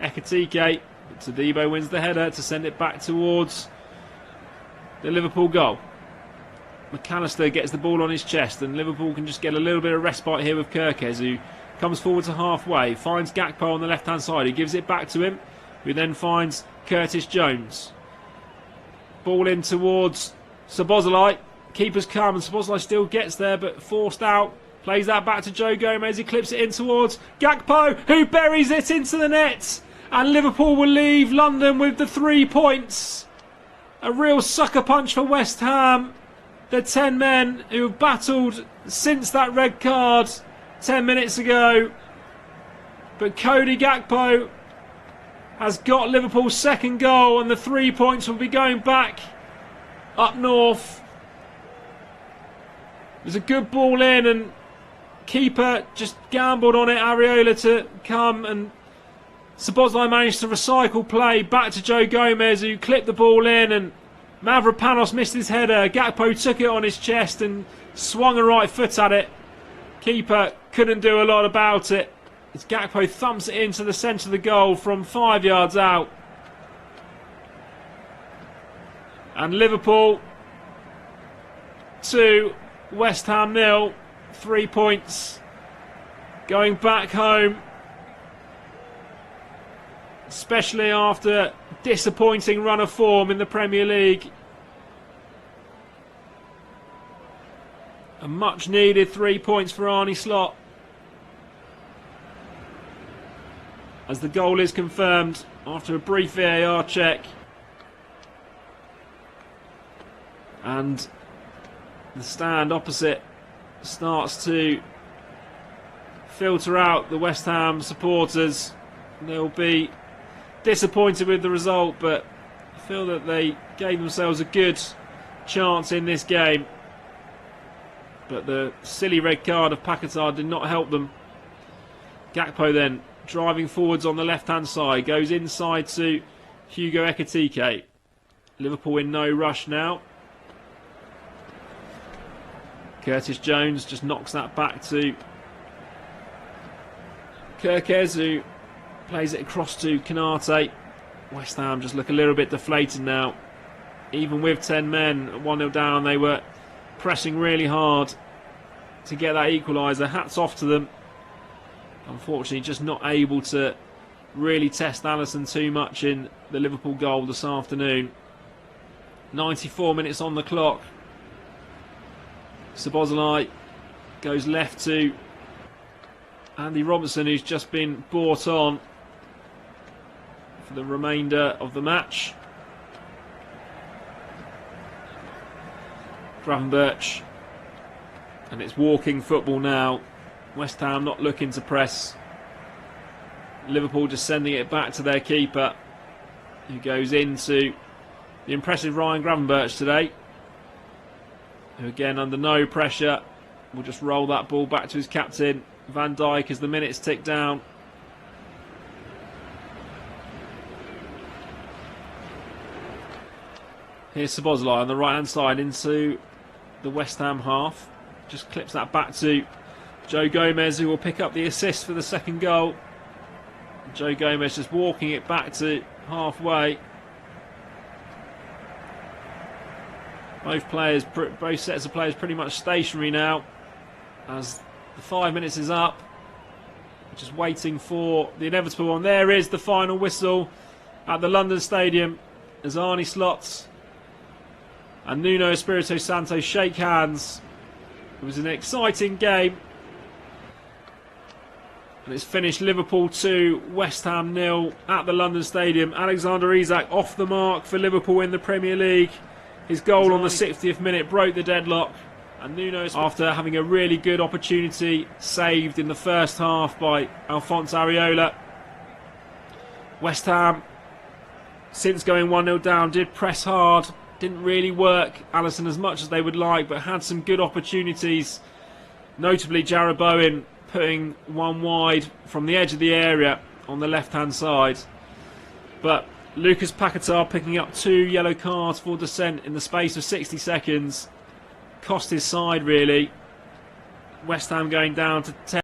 Ekitike, Todibo wins the header to send it back towards the Liverpool goal. McAllister gets the ball on his chest, and Liverpool can just get a little bit of respite here with Kerkez, who comes forward to halfway, finds Gakpo on the left hand side, he gives it back to him, who then finds Curtis Jones. Ball in towards Szoboszlai. Keeper's come, and Szoboszlai still gets there, but forced out. Plays that back to Joe Gomez, he clips it in towards Gakpo, who buries it into the net, and Liverpool will leave London with the 3 points. A real sucker punch for West Ham. The 10 men who have battled since that red card 10 minutes ago. But Cody Gakpo has got Liverpool's second goal, and the 3 points will be going back up north. There's a good ball in, and keeper just gambled on it, Areola, to come, and Szoboszlai managed to recycle play back to Joe Gomez, who clipped the ball in, and Mavropanos missed his header. Gakpo took it on his chest and swung a right foot at it. Keeper couldn't do a lot about it, as Gakpo thumps it into the centre of the goal from 5 yards out. And Liverpool 2, West Ham 0, 3 points going back home, especially after disappointing run of form in the Premier League. A much needed 3 points for Arne Slot, as the goal is confirmed after a brief VAR check, and the stand opposite starts to filter out the West Ham supporters. They'll be disappointed with the result, but I feel that they gave themselves a good chance in this game. But the silly red card of Paquetá did not help them. Gakpo then driving forwards on the left-hand side, goes inside to Hugo Ekitike. Liverpool in no rush now. Curtis Jones just knocks that back to Kerkez, who plays it across to Konate. West Ham just look a little bit deflated now. Even with 10 men, 1-0 down, they were pressing really hard to get that equaliser. Hats off to them. Unfortunately, just not able to really test Alisson too much in the Liverpool goal this afternoon. 94 minutes on the clock. Szoboszlai goes left to Andy Robertson, who's just been brought on for the remainder of the match. Gravenberch, and it's walking football now. West Ham not looking to press. Liverpool just sending it back to their keeper, who goes into the impressive Ryan Gravenberch today, who again under no pressure will just roll that ball back to his captain Van Dijk as the minutes tick down. Here's Szoboszlai on the right hand side into the West Ham half. Just clips that back to Joe Gomez, who will pick up the assist for the second goal. Joe Gomez just walking it back to halfway. Both sets of players pretty much stationary now. as the 5 minutes is up. Just waiting for the inevitable one. There is the final whistle at the London Stadium as Arne Slot and Nuno Espirito Santo shake hands. It was an exciting game. And it's finished Liverpool 2, West Ham 0 at the London Stadium. Alexander Isak off the mark for Liverpool in the Premier League. His goal on the 60th minute broke the deadlock. And Nuno, after having a really good opportunity saved in the first half by Alphonse Areola. West Ham, since going 1-0 down, did press hard. Didn't really work Alisson as much as they would like, but had some good opportunities. Notably Jarrod Bowen putting one wide from the edge of the area on the left-hand side. But Lucas Paquetá picking up 2 yellow cards for dissent in the space of 60 seconds. Cost his side, really. West Ham going down to 10.